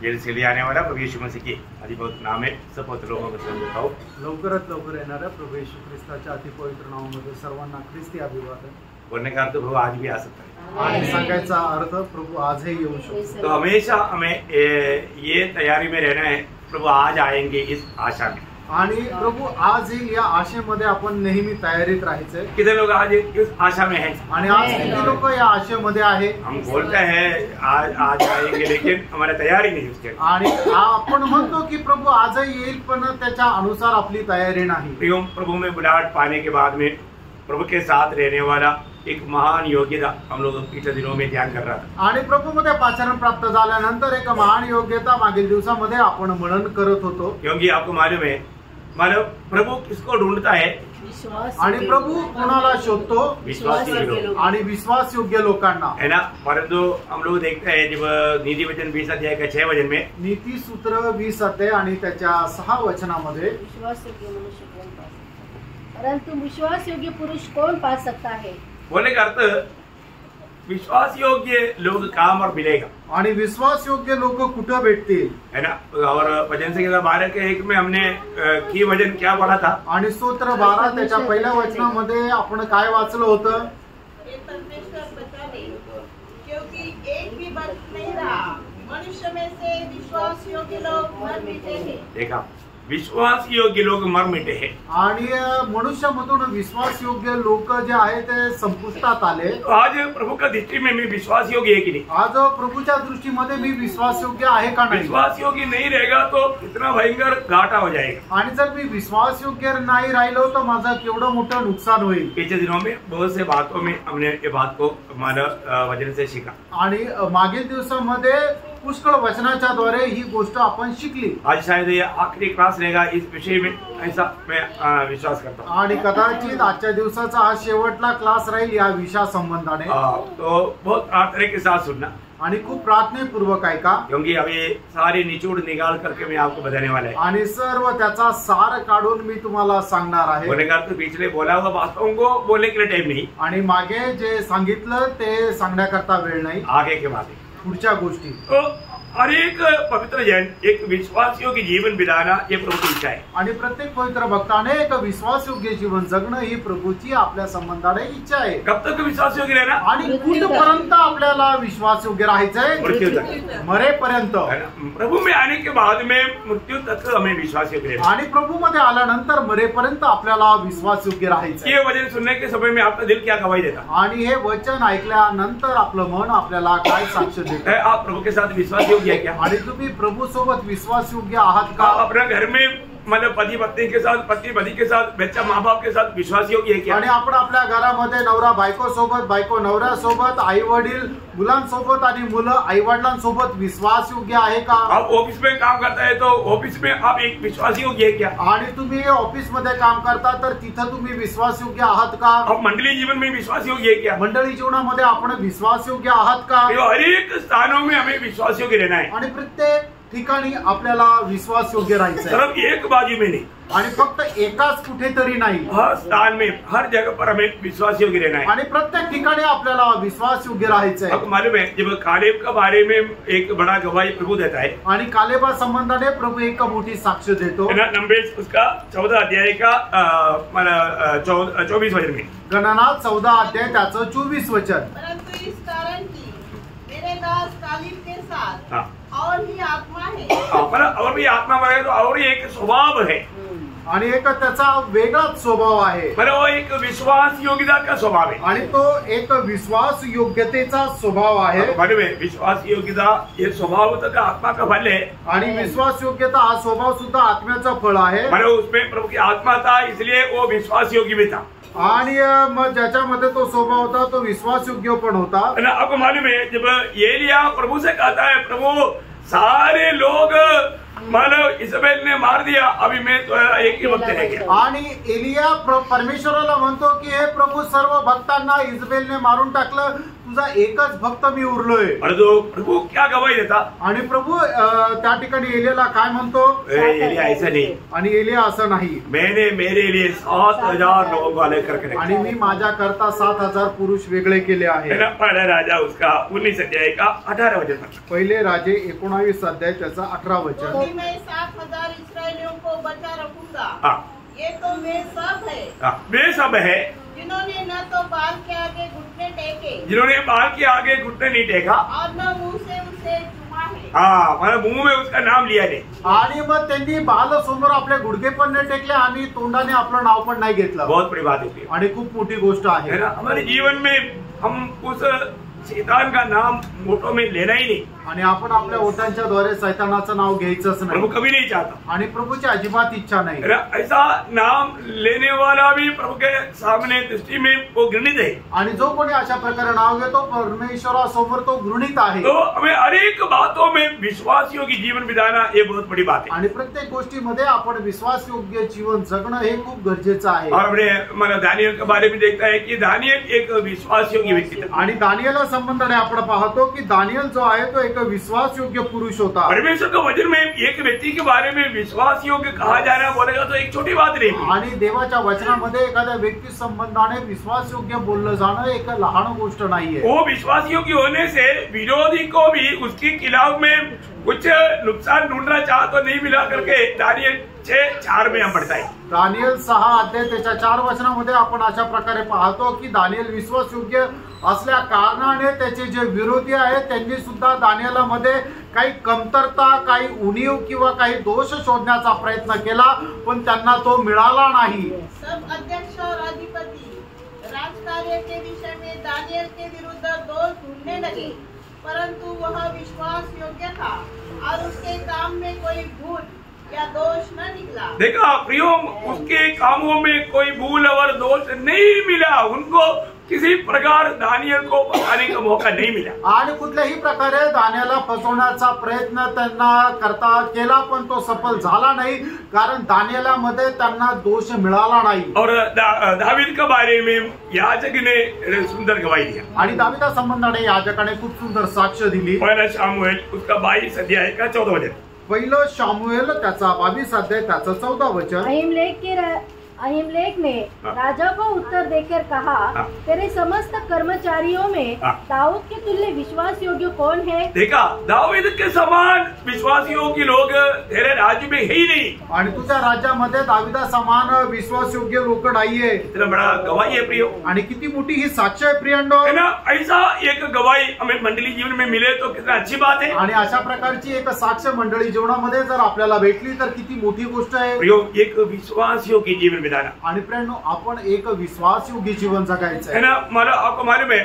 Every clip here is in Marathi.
जल्दी आने वाला प्रभु यीशु मसीह के अधिपत नाम है सब पवित्र लोगों को सलाम बताओ। लवकरात लवकर येणाऱ्या प्रभु येशू ख्रिस्ताच्या अतिपवित्र नावामध्ये सर्वांना ख्रिस्ती अभिवादन। बोलने का अर्थ प्रभु आज भी आ सकता है आणि सांगायचा अर्थ प्रभु आजही येऊ शकतो। तो हमेशा हमें ये तैयारी में रहना है, प्रभु आज आएंगे इस आशा में। आणि प्रभु आजही या आशेमध्ये आपण नेहमी तयारीत राहायचंय। कितने लोग आज इस आशा में हैं? आणि आज किती लोक या आशेमध्ये आहे? हम बोलते हैं आज आएंगे, लेकिन हमारी तैयारी नहीं उसके। आणि आपण म्हणतो की प्रभु आजही येईल, पण त्याच्या अनुसार आपली तयारी नाही। प्रभु में बुलाहट पाने के बाद में प्रभु के साथ रहने वाला एक महान योग्यता हम लोग पिछले दिनों में ध्यान कर रहा था। आणि प्रभु मध्ये पाचारण प्राप्त झाल्यानंतर एक महान योग्यता मागील दिवसामध्ये आपण मनन करत होतो। क्योंकि आपको मालूम है, मालूम प्रभु किसको ढूंढता है? आणि प्रभु कोणाला शोधतो? विश्वासी लोग आणि विश्वास योग्य लोकांना, है ना। परंतु हम लोग देखते हैं जब नीति वचन 20 अध्याय का 6 वचन में नीति सूत्र 20 अध्याय आणि त्याच्या 6 वचनामध्ये विश्वास योग्य मनुष्य कौन पा सकता है, परंतु विश्वास योग्य पुरुष कौन पा सकता है। बोलने का अर्थ विश्वास योग्य लोग काम और मिलेगा। आणि विश्वास योग्य लोक कुठे भेटतील, है ना। और वचन संहिता 12 के 1 में हमने की वचन क्या पढ़ा था? आणि स्तोत्र 12 त्याच्या पहिल्या वचनामध्ये आपण काय वाचलं होतं? परमेश्वर बचावे, क्योंकि एक भी बच नहीं रहा, मनुष्य में से विश्वास योग्य लोग मर मिटे हैं। देखा, विश्वास योग्य लोग मर मिटे हैं। आणि मनुष्यामधून विश्वास योग्य लोक जे आहे ते संपुष्टात आले। आज प्रभु का दृष्टि में मैं विश्वास योग्य है कि नहीं? आज प्रभुच्या दृष्टीमध्ये मी विश्वास योग्य आहे का नाही? विश्वास योग्य नहीं रहेगा तो इतना भयंकर घाटा हो जाएगा। आणि जर मी विश्वास योग्य नाही राहिलो तर माझं केवढं मोठं नुकसान होईल। पिछले दिनों में बहुत से बातों में हमने ये बात को हमारा वचन से सीखा। आणि मागील दिवसामध्ये पुष्कळ वचनाच्या द्वारे ही गोष्ट आपण शिकली। आज शायद ये आखिरी क्लास रहेगा इस विषय में, ऐसा मैं विश्वास करता हूँ। आणि कदाचित आजच्या दिवसाचा हा शेवटला क्लास राहील या विषया संबंधाने। तो बहुत प्रार्थना के साथ सुनना आणि खूप प्रार्थनेपूर्वक ऐका, क्योंकि अभी सारी निचोड़ निकाल करके मैं आपको बताने वाला है। आणि सर्व त्याचा सार काढून मी तुम्हाला सांगणार आहे। बोलने का तो पिछले बोला हुआ बातों को बोलने के लिए टाइम नहीं, आणि मागे जे सांगितलं ते सांगण्याकरता वेळ नाही, आगे के बाद पुढच्या गोष्टी। तो हर एक पवित्र जन एक विश्वासियों की जीवन बिताना ये प्रभु की इच्छा है। आणि प्रत्येक पवित्र भक्ताने एक विश्वास योग्य जीवन जगणं ही प्रभूची आपल्या संबंधाने इच्छा आहे। कब तक विश्वास योग्य रहना? आणि कुठपर्यंत आपल्याला विश्वास योग्य राहायचंय? मृत्यू तक, मरेपर्यंत। प्रभु में आने के बाद में मृत्यू तक हमें विश्वास योग्य रहना। आणि प्रभू मध्ये आल्यानंतर मरेपर्यंत आपल्याला विश्वास योग्य राहायचंय। ये वचन सुनने के समय में आपका दिल क्या गवाही देता? आणि हे वचन ऐकल्यानंतर आपलं मन आपल्याला काय साक्ष देतं? आप प्रभु के साथ विश्वास योग्य है क्या? आणि तुम्ही प्रभू सोबत विश्वास योग्य आहात का? आप अपने घर में मतलब पति पत्नी के साथ, पति पति के साथ, बच्चा माँ बाप के साथ विश्वास योग्य है क्या? आणि आपण आपल्या घरामध्ये नवरा बायको सोबत, बायको नवऱ्या सोबत, आई वडील मुलांसोबत आणि मुलं आई वडिलांसोबत विश्वास योग्य आहे का? आप ऑफिस में काम करता है तो ऑफिस में आप एक विश्वास योग्य है क्या? आणि तुम्ही ऑफिस मध्ये काम करता तर तिथं तुम्ही विश्वास योग्य आहात का? आप मंडली जीवन में विश्वास योग्य है क्या? मंडळी जीवनामध्ये आपण विश्वास योग्य आहात का? हर एक स्थानों में हमें विश्वास योग्य रहना है। आणि प्रत्येक ठिकाणी आपल्याला विश्वास योग्य राहायचं आहे। सिर्फ एक बाजू में नहीं, आणि फक्त एकाच कुठेतरी नाही, हर स्थान में हर जगह पर हमें विश्वास योग्य रहना है। आणि प्रत्येक ठिकाणी आपल्याला विश्वास योग्य राहायचं आहे। आपको मालूम है जब कालेब के बारे में एक बड़ा गवाही प्रभु देता है, आणि कालेबा संबंधाने प्रभु एक मोठी साक्ष देतो। नंबर्स उसका 14 अध्याय का 24 वचन में, गणना 14 अध्याय त्याचं 24 वचन। परंतु इस कारण की मेरे दास कालेब के साथ हाँ और भी आत्मा है। और भी आत्मा बनेगा तो और एक स्वभाव है, आणि एक त्याचा वेगळाच स्वभाव आहे। वो एक विश्वास योग्यता का स्वभाव है, आणि तो एक विश्वास योग्यतेचा स्वभाव आहे। मालूम है विश्वास योग्यता ये स्वभाव तक आत्मा का फल है। आणि विश्वास योग्यता हा स्वभाव सुद्धा आत्म्याचा फळ आहे। उसमें प्रभु की आत्मा था, इसलिए वो विश्वास योग्य भी था। आणि मग ज्याच्यामध्ये तो स्वभाव होता तो विश्वास योग्य पण होता। आपको मालूम है जब एलिया प्रभु से कहता है प्रभु सारे लोग मतलब इजबेल ने मार दिया, अभी मैं तो एक ही वक्त रह गया। आणि एलिया परमेश्वराला म्हणतो की हे प्रभू सर्व भक्तांना इजबेलने मारून टाकलं, तुझा एकच भक्त मी उरलोय. परंतु प्रभु क्या गवाही देता? आणि प्रभू त्या ठिकाणी एलियाला काय म्हणतो? एलिया ऐसा नहीं, आणि एलिया असं नाही, मैंने मेरे लिए 7,000 लोगों को अलग करके रखा. आणि मी माझ्या करता 7,000 पुरुष वेगळे केले आहे. पहला राजा उसका 19 अध्याय का 18 वचन. पहिले राजे 19 अध्याय त्याचा 18 वचन. क्योंकि मैं 7,000 इस्राएलियों को बचा रखूंगा. हाँ. ये तो वे सब है वे सब है जिन्होंने न तो बाल के आगे घुटने टेके, जिन्होंने बाल के आगे घुटने नहीं टेका, और न मुंह से उसे चुमा है. हाँ, मतलब मुंह में उसका नाम लिया नहीं. आणि मग त्यांनी बाल समोर आपले गुडघे पण नाही टेकले आणि तोंडाने आपलं नाव पण नाही घेतलं. बहुत बड़ी बात है आणि खूप मोठी गोष्ट आहे. है ना. हमारे जीवन में हम उस शैतान का नाम मोटो में लेना ही नहीं. आणि आपण आपल्या ओठांच्या द्वारे सैतानाचं नाव घ्यायचंच प्रभु नाही. कभी नहीं चाहता. आणि प्रभूची अजिबात इच्छा नाही. है ना. ऐसा नाम लेने वाला भी प्रभु के सामने दृष्टि में वो घृणित है. आणि जो कोणी अशा प्रकारे नाव घेतो परमेश्वरासमोर तो घृणित आहे. तो हमें हर एक बातों में विश्वासियों की जीवन बिताना ये बहुत बड़ी बात है. आणि प्रत्येक गोष्टीमध्ये आपण विश्वासयोग्य जीवन जगणं हे खूप गरजेचं आहे. और हमने मतलब दानियल के बारे में देखता है कि दानियल एक विश्वासयोग्य व्यक्ति था. आणि दानियला संबंधाने आपण पाहतो की दानियल जो आहे तो एक विश्वासयोग्य पुरुष होता. परमेश्वर के वचन में एक व्यक्ति के बारे में विश्वास योग्य कहा जाना बोलेगा तो एक छोटी बात नहीं. आणि देवाच्या वचनामध्ये एखाद्या व्यक्ती संबंधाने विश्वासयोग्य बोललं जाणं एक लहान गोष्ट नाहीये. वो विश्वास योग्य होने से विरोधी को भी उसके खिलाफ में कुछ नुकसान ढूंढना चाह तो नहीं मिला करके दानियल 6:4 में हम पढ़ता है. दानियल 6 अध्याय त्याच्या 4 वचनामध्ये आपण अशा प्रकारे पाहतो की दानियल विश्वासयोग्य असल्या कारणाने त्याचे जे विरोधी आहेत त्यांनी सुद्धा दानियलामध्ये काही कमतरता, काही उणीव किंवा काही दोष शोधण्याचा प्रयत्न केला, पण त्यांना तो मिळाला नाही. सब अध्यक्ष और अधिपति राजकार्य के विषय में दानियल के विरुद्ध दोष ढूंढने लगे, परंतु वह विश्वास योग्य था और उसके काम में कोई भूल या दोष न निकला. देखा प्रियो, उसके कामों में कोई भूल और दोष नहीं मिला. उनको किसी प्रकार दानियल को फंसाने का मौका नहीं मिला. आणि कुठल्याही प्रकारे दानियला फसवण्याचा प्रयत्न त्यांना करता केला, पण तो सफल झाला नाही, कारण दानियलामध्ये त्यांना दोष मिळाला नाही. और दावीद के बारे में याजक ने सुंदर गवाही दिया. आणि दाविदा संबंधाने याजकाने खूप सुंदर साक्ष दिली. पहला शामुएल उसका 22 अध्याय का 14 वचन. पहिलं शामुएल त्याचा 22 अध्याय त्याचं 14 वचन. अहीमलेक ने राजा को उत्तर देकर कहा, तेरे समस्त कर्मचारियों में दाऊद के तुल्य विश्वास योग्य कौन है? देखा, दाऊद के समान विश्वास योग्य लोग तेरे राज्य में है ही नहीं. आणि तुझ्या राज्यामध्ये दाविदा समान विश्वास योग्य लोक नाहीये. इतना बड़ा गवाही है प्रियो. आणि किती मोठी ही साक्ष आहे प्रियंडो. है ना. ऐसा एक गवाही हमें मंडली जीवन में मिले तो कितना अच्छी बात है. आणि अशा प्रकारची एक साक्ष मंडळी जीवनामध्ये जर आपल्याला भेटली तर किती मोठी गोष्ट आहे. प्रियो, एक विश्वास योग्य जीवन बिताना. आणि प्रियंडो, आपण एक विश्वासयोग्य जीवन जगायचं है आहे. ना. मला आपको मालूम है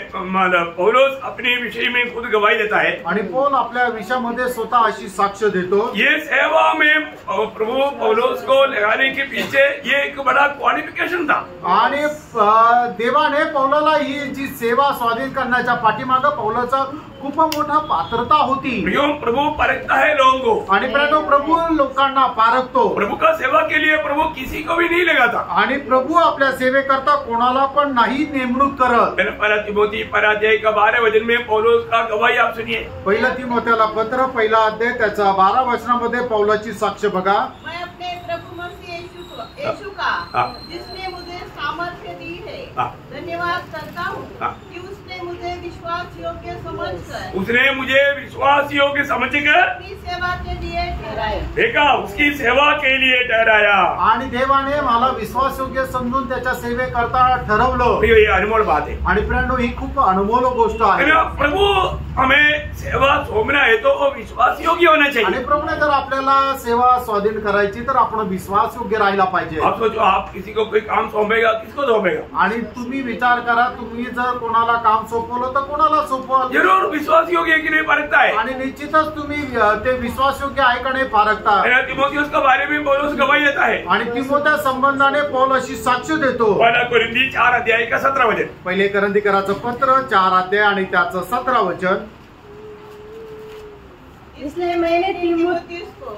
पौलुस अपने विषय में खुद गवाही देता है. आणि पौल आपल्या विषयामध्ये स्वतः अशी साक्ष देतो. ये सेवा में प्रभु पौलुस को लगाने के पीछे ये एक बड़ा क्वालिफिकेशन था. आणि देवाने पौलाला ही जी सेवा स्वाधीन करण्याच्या पाठीमागे पौलाचा खूप मोठा पात्रता होती. प्रभु परखता है लोगों को. आणि प्रभू लोकांना पारखतो. प्रभु का सेवा के लिए प्रभु किसी को भी नहीं लगाता. आणि प्रभू आपल्या सेवेकरता कोणाला पण नाही नेमणूक करत. पहला तिमोथी 1 का 12 वचन में पौलुस का गवाही आप सुनिए. पहिला तिमोथेला पत्र 1 अध्याय त्याचा 12 वचनामध्ये पौलाची साक्ष बघा. मैं अपने प्रभु मसीह यीशु का जिसने मुझे सामर्थ्य दी है धन्यवाद करता हूँ कि उसने मुझे विश्वास योग्य समझकर अपनी सेवा के लिए ठहराया. देखा, उसकी सेवा के लिए ठहराया. आणि देवाने मला विश्वासयोग्य समजून त्याच्या सेवेकरता ठरवलं. ये अनमोल बात है. आणि फ्रेंडो, ही खूप अनमोल गोष्ट आहे. प्रभु हमें सेवा सौंपना है तो वो विश्वास योग्य होना चाहिए. आणि प्रभूने जर आपल्याला सेवा स्वाधीन करायची तर आपण विश्वास योग्य राहायला पाहिजे. आप सोचो, आप किसी को कोई काम सौंपेगा, किसको सौंपेगा? आणि तुम्ही विचार करा, तुम्ही जर कोणाला काम सोपवलं तर कोणाला सोपवाल. जरूर विश्वास योग्य की नहीं परखता है. आणि निश्चितच तुम्ही ते विश्वास योग्य आहे का नाही पारखता. तिमोथियस के बारे में पौलुस गवाही देता है. आणि तिमोथ्या संबंधाने पौल अशी साक्ष देतो. पहला कोरिंथी 4 अध्याय का 17 वचन. पहिले करंदीकराचं पत्र 4 अध्याय आणि त्याचं 17 वचन. इसलिए मैंने तीमुथियुस को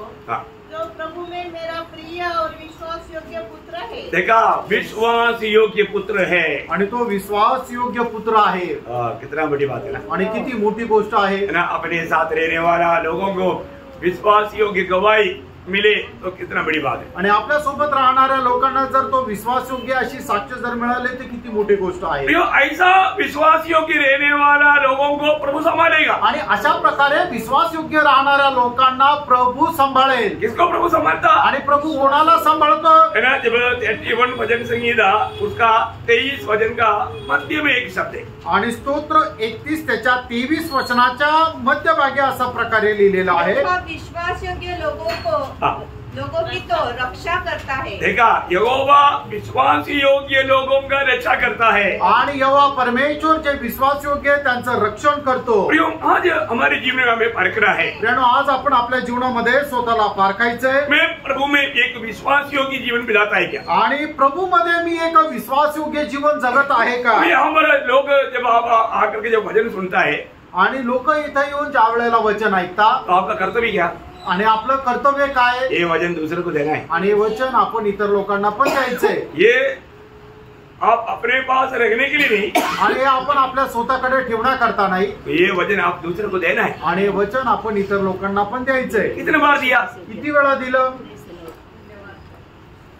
जो प्रभु में मेरा प्रिय और विश्वास योग्य पुत्र है। देखा, विश्वास योग्य पुत्र है आणि तो विश्वास योग्य पुत्र आहे। कितना बड़ी बात है ना, आणि किती मोठी गोष्ट आहे ना। अपने साथ रहने वाला लोगों को विश्वास योग्य गवाही मिले तो कितना बड़ी बात है। आणि आपल्या सोबत राहणाऱ्या लोकांना जर तो विश्वास योग्य अशी साक्ष जर मिळाले तर किती मोठी गोष्ट आहे। ऐसा विश्वास योग्य रहने वाला लोगों को प्रभु संभालेगा। आणि अशा प्रकारे विश्वास योग्य राहणाऱ्या लोकांना प्रभू सांभाळेल। किसको प्रभु संभालता? आणि प्रभू कोणाला सांभाळतो? है ना। जब 31 भजन संहिता उसका 23 वचन का मध्य में एक शब्द है, आणि स्तोत्र 31 त्याच्या 23 वचनाच्या मध्यभागी असा प्रकारे लिहिलेला आहे, विश्वास योग्य लोगों की तो रक्षा करता है। देखा, यहोवा विश्वास योग्य लोगों का रक्षा करता है। आणि यहोवा परमेश्वर जे विश्वास योग्य त्यांचं रक्षण करतो। आज हमारे जीवन में हमें परखना है। आज आपण आपल्या जीवनामध्ये स्वतःला पारखायचंय। मैं प्रभु में एक विश्वास योग्य जीवन बिताता है क्या? आणि प्रभु मध्ये मी एक विश्वास योग्य जीवन जगत आहे का? हमारे लोग जब आकर के जब भजन सुनता है आणि लोक इथे येऊन ज्या वेळेला वचन ऐकतात, तो आपका कर्तव्य क्या? आणि आपलं कर्तव्य काय? ये वचन दूसरे को देना है, आणि वचन आपण इतर लोकांना पण द्यायचंय। ये आप अपने पास रखने के लिए नहीं, आणि आपण आपल्या स्वतःकडे ठेवण्याकरता नाही, ये वचन आप दूसरे को देना है। आणि वचन आपण इतर लोकांना पण द्यायचंय। कितने बार दिया? किती वेळा दिलं?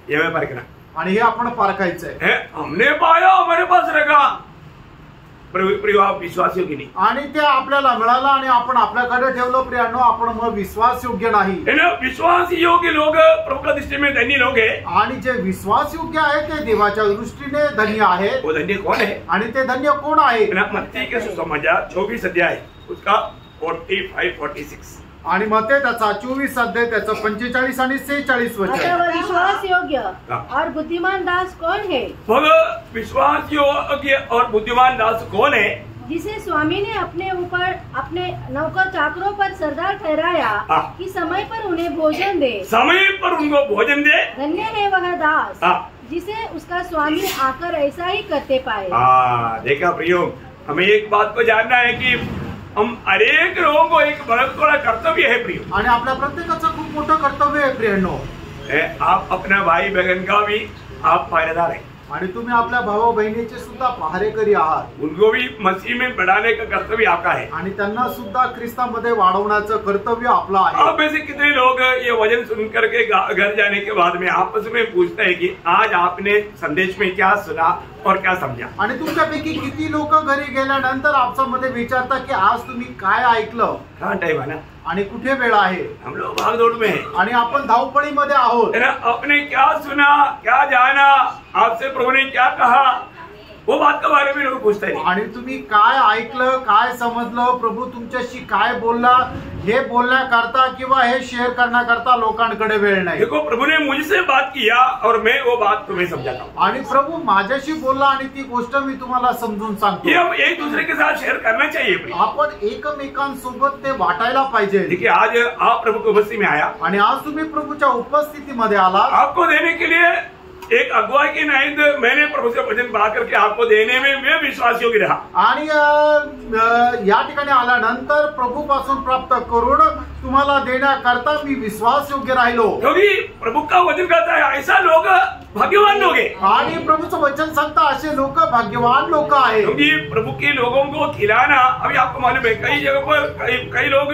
ये मैं परखना, आणि हे आपण पारखायचंय। हमने पाया, हमारे पास रखा, विश्वास योग्य नहीं, आणि ते आपल्याला मिळालं आणि आपण आपल्याकडे ठेवलं प्रियांनो, आपण मग विश्वास योग्य नाही। विश्वास योग्य लोग प्रभु का दृष्टि में धन्य लोग है। आणि जे विश्वास योग्य आहे ते देवाच्या दृष्टीने धन्य आहे। वो धन्य कौन है? आणि ते धन्य कोण आहे? मत्ती के सुसमाचार 24 अध्याय उसका 45-46, आणि मग ते त्याचा 24 अध्याय त्याचा 45 आणि 46 वचन। विश्वास योग्य और बुद्धिमान दास कौन है? विश्वास योग्य और बुद्धिमान दास कौन है? जिसे स्वामी ने अपने ऊपर अपने नौकर चाकरों पर सरदार ठहराया कि समय पर उन्हें भोजन दे। समय पर उनको भोजन दे। धन्य है वह दास जिसे उसका स्वामी आकर ऐसा ही करते पाए। देखा प्रियो, हमें एक बात को जानना है कि हम अनेक लोगों को एक बहुत बड़ा कर्तव्य है प्रियो, आणि आपल्या प्रत्येकाचं खूप मोठं कर्तव्य आहे प्रियांनो। आप अपना भाई बहन का भी आप पहरेदार है, आणि तुम्ही आपल्या भाऊ बहिणीचे सुद्धा पहारेकरी आहात। उनको भी मसीह में बढ़ाने का कर्तव्य आपका है, आणि त्यांना सुद्धा ख्रिस्तामध्ये वाढवण्याचं कर्तव्य आपलं आहे। आप में से कितने लोग ये वचन सुन करके घर जाने के बाद में आपस में पूछते हैं कि आज आपने संदेश में क्या सुना और क्या समझा? आणि तुमच्यापैकी किती लोक घरी गेल्यानंतर आपसामध्ये विचारतात की आज तुम्ही काय ऐकलं? कहाँ टाइम है ना, आणि कुठे वेळ आहे? हम लोग भागदौड़ में हैं, आणि आपण धावपळीमध्ये आहोत। आपने क्या सुना, क्या जाना, आपसे प्रभु ने क्या कहा, वो बात के बारे में लोग पूछते हैं। आणि तुम्ही काय ऐकलं, काय समजलं, प्रभू तुमच्याशी काय बोलला, हे बोलण्याकरता किंवा हे शेअर करण्याकरता लोकांकडे वेळ नाही। देखो, प्रभु ने मुझसे बात किया और मैं वो बात तुम्हें समझाता हूँ, आणि प्रभु माझ्याशी बोलला आणि ती गोष्ट मी तुम्हाला समजून सांगतो। ये हम एक दूसरे के साथ शेयर करना चाहिए। आपण एकमेकांसोबत ते वाटायला पाहिजे। देखिए, आज आप प्रभु की उपस्थिति में आया, आणि आज तुम्ही प्रभूच्या उपस्थितीमध्ये आला, आपको देने के लिए एक अगुवाई की नाइंद मैंने प्रभु से वचन पा करके आपको देने में मैं विश्वास योग्य रहा। आणि या ठिकाणी आल्यानंतर प्रभू पासून प्राप्त करून तुम्हाला देण्याकरता मी विश्वास योग्य राहिलो, क्योंकि प्रभु का वचन कहता है ऐसा लोग भाग्यवान लोग हैं। आणि प्रभूचं वचन सांगता असे लोक भाग्यवान लोक आहेत। क्योंकि प्रभु के लोगों को खिलाना, अभी आपको मालूम है कई जगह पर कई लोग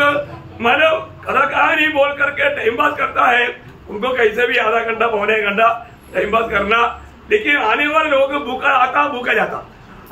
मानो कलाकार बोल करके टाइम पास करता है, उनको कैसे भी आधा घंटा पौने घंटा टाइम पास करना, लेकिन आने वाले लोग भूखा आता भूखा जाता।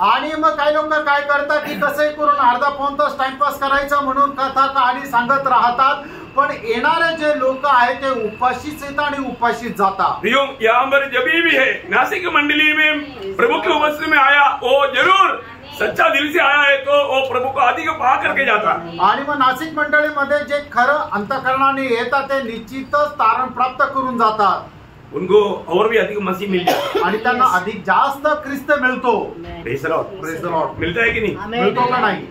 आणि मग काही लोक काय करतात की कसंही करून अर्धा पाऊण तास टाइमपास करायचा म्हणून कथा कहाणी सांगत राहतात, पण येणारे जे लोक आहेत ते उपाशीच येतात आणि उपाशीच जातात। यहाँ पर जब भी है नासिक मंडली में प्रभु की उपस्थिति में आया, वो जरूर सच्चा दिल से आया है तो वो प्रभु को आदि को पा करके जाता। आणि मग नासिक मंडळीमध्ये जे खरं अंतःकरणाने येतात ते निश्चितच तारण प्राप्त करून जातात, उनको और भी अधिक मसीह मिल जाता आणि त्यांना अधिक जास्त ख्रिस्त मिळतो। Praise the Lord, praise the Lord. मिलता है कि नहीं? मिळतो का नाही?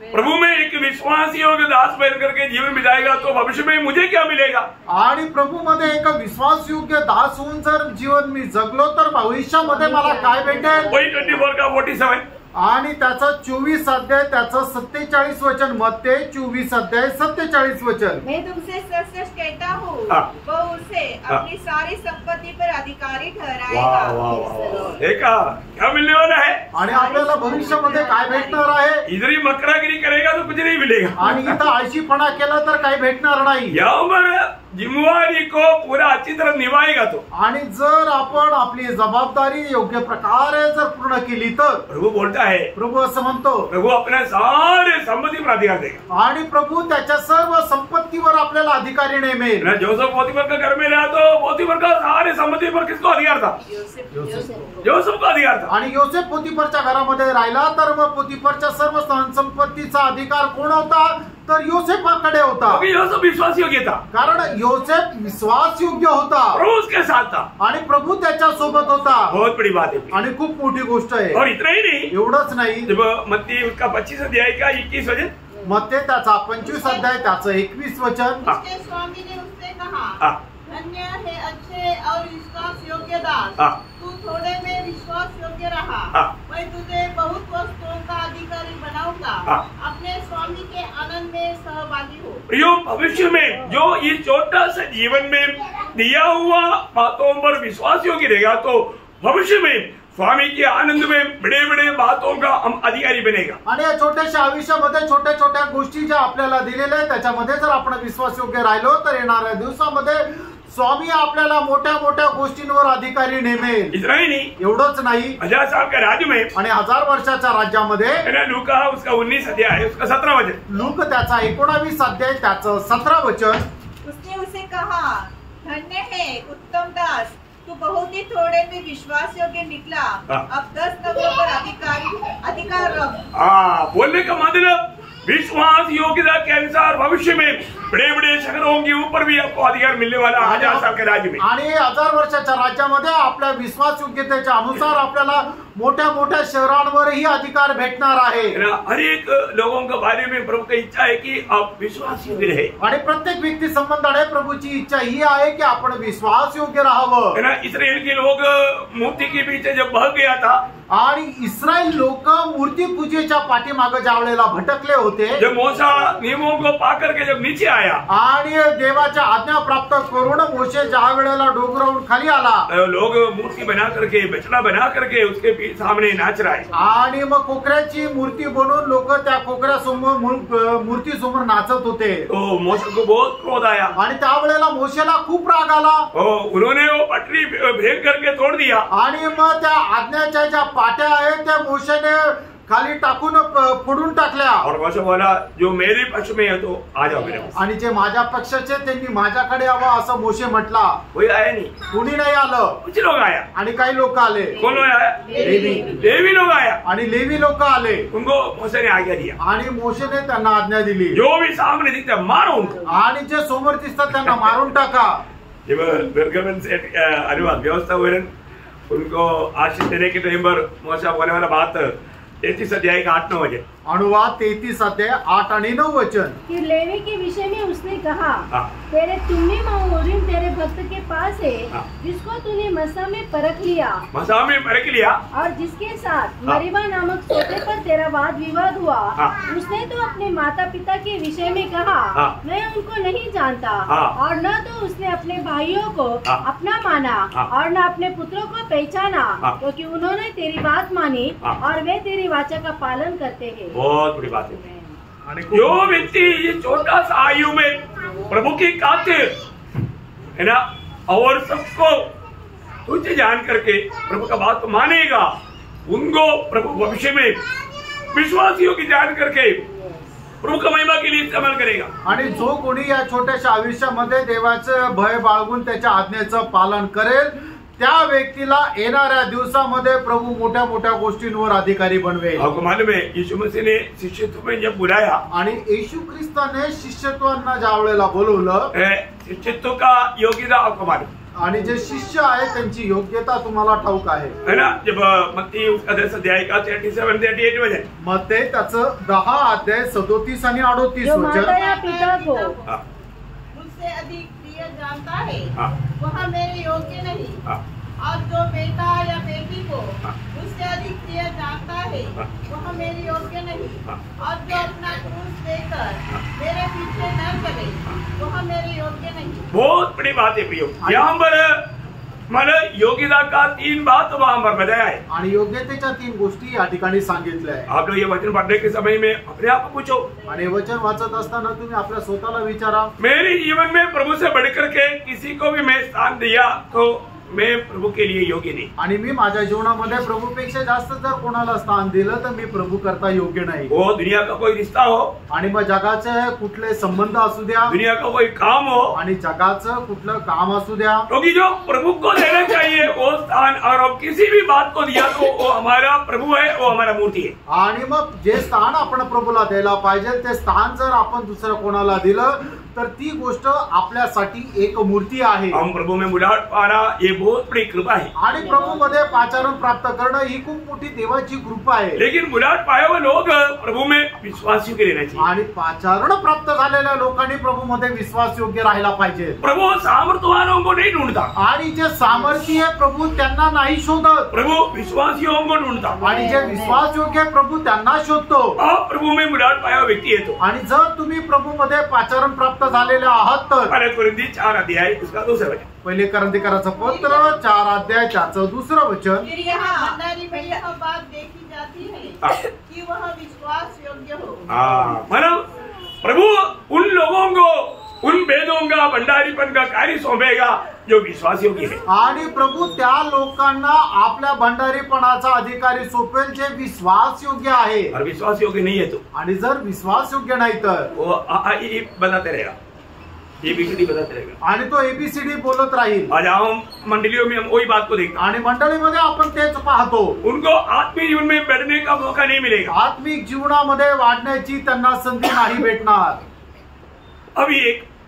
प्रभु में एक विश्वास योग्य दास बन करके जीवन बिताएगा तो भविष्य में मुझे क्या मिलेगा? आणि प्रभू मध्ये एक विश्वास योग्य दास होऊन जर जीवन मी जगलो तर भविष्यामध्ये मला काय भेटेल? वही 24 का 47 आणि त्याचं 24 अध्याय त्याचं 47 वचन, मत्ते 24 अध्याय 47 वचन। मैं तुमसे सच सच कहता हूँ, वो उसे अपनी सारी संपत्ति पर अधिकारी ठहराएगा। देखा क्या मिलने वाला है? आणि आपल्याला भविष्यामध्ये काय भेटणार आहे? इधर ही मकरागिरी करेगा तो कुछ नहीं मिलेगा, आणि इथं आळशीपणा केला तर काही भेटणार नाही। यहाँ पर जिम्मेवारी को पूरा अच्छी तरह निभाएगा तो, आणि जर आपण आपली जबाबदारी योग्य प्रकारे जर पूर्ण केली तर प्रभु बोलता है, प्रभू असं म्हणतो, प्रभु अपने सारे संपत्ति पर अधिकार देगा। आणि प्रभू त्याच्या सर्व संपत्तीवर आपल्याला अधिकारी नेमेल। ना जोसेफ पोतीफर के घर में रहा तो पोतीफर का सारे संपत्ति पर किसको अधिकार था? जोसेफ को अधिकार था। आणि योसेफ पोतीफरच्या घरामध्ये राहिला तर मग पोतीफरच्या सर्व संपत्तीचा अधिकार कोण होता? तर योसेफाकडे होता, क्योंकि योसेफ विश्वास योग्य था, कारण योसेफ विश्वास योग्य होता प्रभु उसके साथ था, आणि प्रभू त्याच्या सोबत होता। बहुत बड़ी बात है। आणि खूप मोठी गोष्ट आहे। और इतना ही नहीं, एवढंच नाही, जब मत्ती उसका 25 अध्याय का 21 वचन, मत्ते त्याचा 25 अध्याय त्याचं 21 वचन। उसके स्वामी ने उससे कहा, धन्य है अच्छे और विश्वास योग्य दास, तू थोड़े में विश्वास योग्य रहा, मैं तुझे बहुत वस्तुओं का अधिकारी बनाऊंगा, अपने स्वामी के आनंद में सहभागी हो। प्रियो, भविष्य में जो इस छोटा सा जीवन में दिया हुआ बातों पर विश्वास योग्य रहेगा तो भविष्य में स्वामी के आनंद में बड़े बड़े बातों का हम अधिकारी बनेगा। आणि या छोट्याशा आयुष्यामध्ये छोट्या छोट्या गोष्टी ज्या आपल्याला दिलेल्या आहेत त्याच्यामध्ये जर आपण विश्वास योग्य राहिलो तर येणाऱ्या दिवसामध्ये स्वामी आपल्याला मोठ्या मोठ्या गोष्टींवर अधिकारी नेमेल। इतना ही नहीं, एवढंच नाही, 1000 साल के राज्य में, आणि 1000 वर्षाच्या राज्यामध्ये लूका उसका 19 अध्याय उसका 17 वचन, लूक त्याचा 19 अध्याय त्याचं 17 वचन। उसने उसे कहा, धन्य है उत्तम दास, तू बहुत ही थोड़े में विश्वास योग्य निकला, अब 10 नगरों पर अधिकार रख। बोलने का मतलब विश्वास योग्यता के अनुसार भविष्य में बड़े बड़े शहरों के ऊपर भी आपको अधिकार मिलने वाला 1000 साल के राज्य में। आणि 1000 वर्षाच्या राज्यामध्ये आपल्या विश्वास योग्यतेच्या अनुसार आपल्याला मोठ्या मोठ्या शहरांवरही अधिकार भेटणार आहे। हर एक लोगों के बारे में प्रभु की इच्छा है कि आप विश्वास योग्य रहे, आणि प्रत्येक व्यक्ती संबंधाने प्रभूची इच्छा ही आहे की आपण विश्वास योग्य राहावं। इस्राएल के लोग मूर्ति के पीछे जब भाग गया था, आणि इस्रायल लोक मूर्ती पूजेच्या पाठीमागे ज्या वेळेला भटकले होते, जब मूसा नियमों को पा करके जब नीचे आया आणि देवाच्या आज्ञा प्राप्त करून मोशे ज्या वेळेला डोंगरावरून खाली आला, लोग मूर्ति बना करके बछड़ा बना करके उसके सामने नाच रहा है, आणि मग कोकऱ्याची मूर्ती बनवून लोक त्या कोकऱ्यासमोर मूर्ती समोर नाचत होते। तो मोशे को बहुत क्रोध आया, आणि त्यावेळेला मोशेला खूप राग आला, उन्होंने वो पटरी फेंक करके तोड़ दिया, आणि मग त्या आज्ञाच्या ज्या पाट्या आहेत त्या मोशेने खाली टाकून फोडून टाकल्या। और मोशे बोला, जो मेरे पक्ष में है तो आ जाओ मेरे पास, आणि जे माझ्या पक्षाचे त्यांनी माझ्याकडे यावं असं मोशे म्हटला। कोई आया नहीं, कुणी नाही आलं, कुछ लोग आया, आणि काही लोक आले। कौन लोग आया? लेवी लोग आया, आणि लेवी लोक आले, उनको मूसा ने आज्ञा दिया, आणि मोशेने त्यांना आज्ञा दिली, जो भी सामने दिखता है मारो उनको, आणि जे समोर दिसतात त्यांना मारून टाका। जब बिरगमन से अनुवाद व्यवस्था हुए उनको आशीष देने के टाइम पर मूसा बोलने वाला बात 33 अध्याय का 8-9 वचन, अनुवाद 33 अध्याय 8 आणि 9 वचन। कि लेवी के विषय में उसने कहा, तेरे तुम्मी उरीम तेरे भक्त के पास है, जिसको तूने मसा में परख लिया, मसा में परख लिया, और जिसके साथ मरीबा नामक सोते पर तेरा वाद विवाद हुआ, उसने तो अपने माता पिता के विषय में कहा, मैं उनको नहीं जानता, और न तो उसने अपने भाइयों को अपना माना और न अपने पुत्रों को पहचाना, क्योंकि उन्होंने तेरी बात मानी और वे तेरी वाचा का पालन करते हैं। बहुत बड़ी बात है। जो व्यक्ति ये छोटा सा आयु में प्रभु की खातिर है ना, और सबको तुझे जान करके प्रभु का बात मानेगा, उनको प्रभु भविष्य में विश्वासियों की जान करके प्रभु का महिमा के लिए इस्तेमाल करेगा। आणि जो कोणी या छोट्याशा आयुष्यामध्ये देवाचं भय बाळगून त्याच्या आज्ञेचं पालन करेल त्या व्यक्तीला येणाऱ्या दिवसामध्ये प्रभू मोठ्या मोठ्या गोष्टींवर अधिकारी बनवेल। आपको मालूम है यीशु मसीह ने शिष्यत्व में जब बुलाया, आणि येशू ख्रिस्ताने शिष्यत्वांना ज्या वेळेला बोलवलं, शिष्यत्व का योग्यता आपको मालूम, आणि जे शिष्य आहे त्यांची योग्यता तुम्हाला ठाऊक आहे ना। जब मत्ती उसका 10 अध्याय का 37-38 वचन, मत्ते त्याचं 10 अध्याय 37 आणि 38 वचन, पिता को मुझसे अधिक प्रिय जानता है, वह मेरे योग्य नहीं, और जो बेटा या बेटी को उससे अधिक प्रिय जानता है वह मेरे योग्य नहीं, और जो अपना क्रूस लेकर मेरे पीछे न चले वह मेरे योग्य नहीं। बहुत बड़ी बात है प्रियो, यहाँ पर मला योग्यता का 3 बात वहाँ पर बताया है आणि योग्यतेच्या 3 गोष्टी या ठिकाणी सांगितल्या आहे। आप लोग ये वचन पढ़ने के समय में अपने आप को पूछो, आणि वचन वाचत असताना तुम्ही आपल्या स्वतःला विचारा, मेरे जीवन में प्रभु से बढ़कर के किसी को भी मैं स्थान दिया तो मैं प्रभु के लिए योग्य नहीं। आणि मी माझ्या जीवनामध्ये प्रभूपेक्षा जास्त जर कोणाला स्थान दिलं तर मी प्रभू करता योग्य नाही। वो दुनिया का कोई रिश्ता हो, आणि मग जगाचे कुठले संबंध असू द्या, दुनिया का कोई काम हो, आणि जगाचं कुठलं काम असू द्या, क्योंकि जो प्रभु को देना चाहिए वो स्थान, और अब किसी भी बात को दिया तो वो हमारा प्रभु है, वो हमारा मूर्ति है। आणि मग जे स्थान आपण प्रभूला द्यायला पाहिजे ते स्थान जर आपण दुसऱ्या कोणाला दिलं तर ती गोष्ट आपल्यासाठी एक मूर्ती आहे। हम प्रभु में मुलाकात पाना ये बहुत बड़ी कृपा है, आणि प्रभू मध्ये पाचारण प्राप्त करणं ही खूप मोठी देवाची कृपा आहे। लेकिन मुलाकात पाए हुए लोग प्रभु में विश्वास योग्य रहना चाहिए। आणि पाचारण प्राप्त झालेल्या लोकांनी प्रभू मध्ये विश्वास योग्य राहायला पाहिजे। प्रभु सामर्थ्यवानों को नहीं ढूंढता, आणि जे सामर्थ्य आहे प्रभू त्यांना नाही शोधत, प्रभु विश्वासियों को ढूंढता। आणि जे विश्वास योग्य आहे प्रभू त्यांना शोधतो। आप प्रभु में मुलाकात पाया हुआ व्यक्ति है तो, आणि जर तुम्ही प्रभू मध्ये पाचारण प्राप्त झालेले आहात तर पहले कुरिन्थी 4 अध्याय उसका 2 वचन, पहिले करंथीकराचं पत्र 4 अध्याय 4 2 वचन। फिर यहाँ भंडारी में यह बात देखी जाती है कि वह विश्वास योग्य हो। मतलब प्रभु उन लोगों को उन वेदों का भंडारीपन का कार्य सौंपेगा जो विश्वास योग्य है। आणि प्रभू त्या लोकांना आपल्या भंडारीपणाचा अधिकारी सोपेल जे विश्वास योग्य आहे। और विश्वास योग्य नहीं है तो, आणि जर विश्वास योग्य नाही तर वो बताते रहेगा, ABCD बताते रहेगा, आणि तो ABCD बोलत राहील। आज हम मंडलियों में हम वही बात को देखते हैं, आणि मंडळीमध्ये आपण तेच पाहतो, उनको आत्मीय जीवन में बढ़ने का मौका नहीं मिलेगा। आत्मिक जीवनामध्ये वाढण्याची त्यांना संधी नाही भेटणार। अभी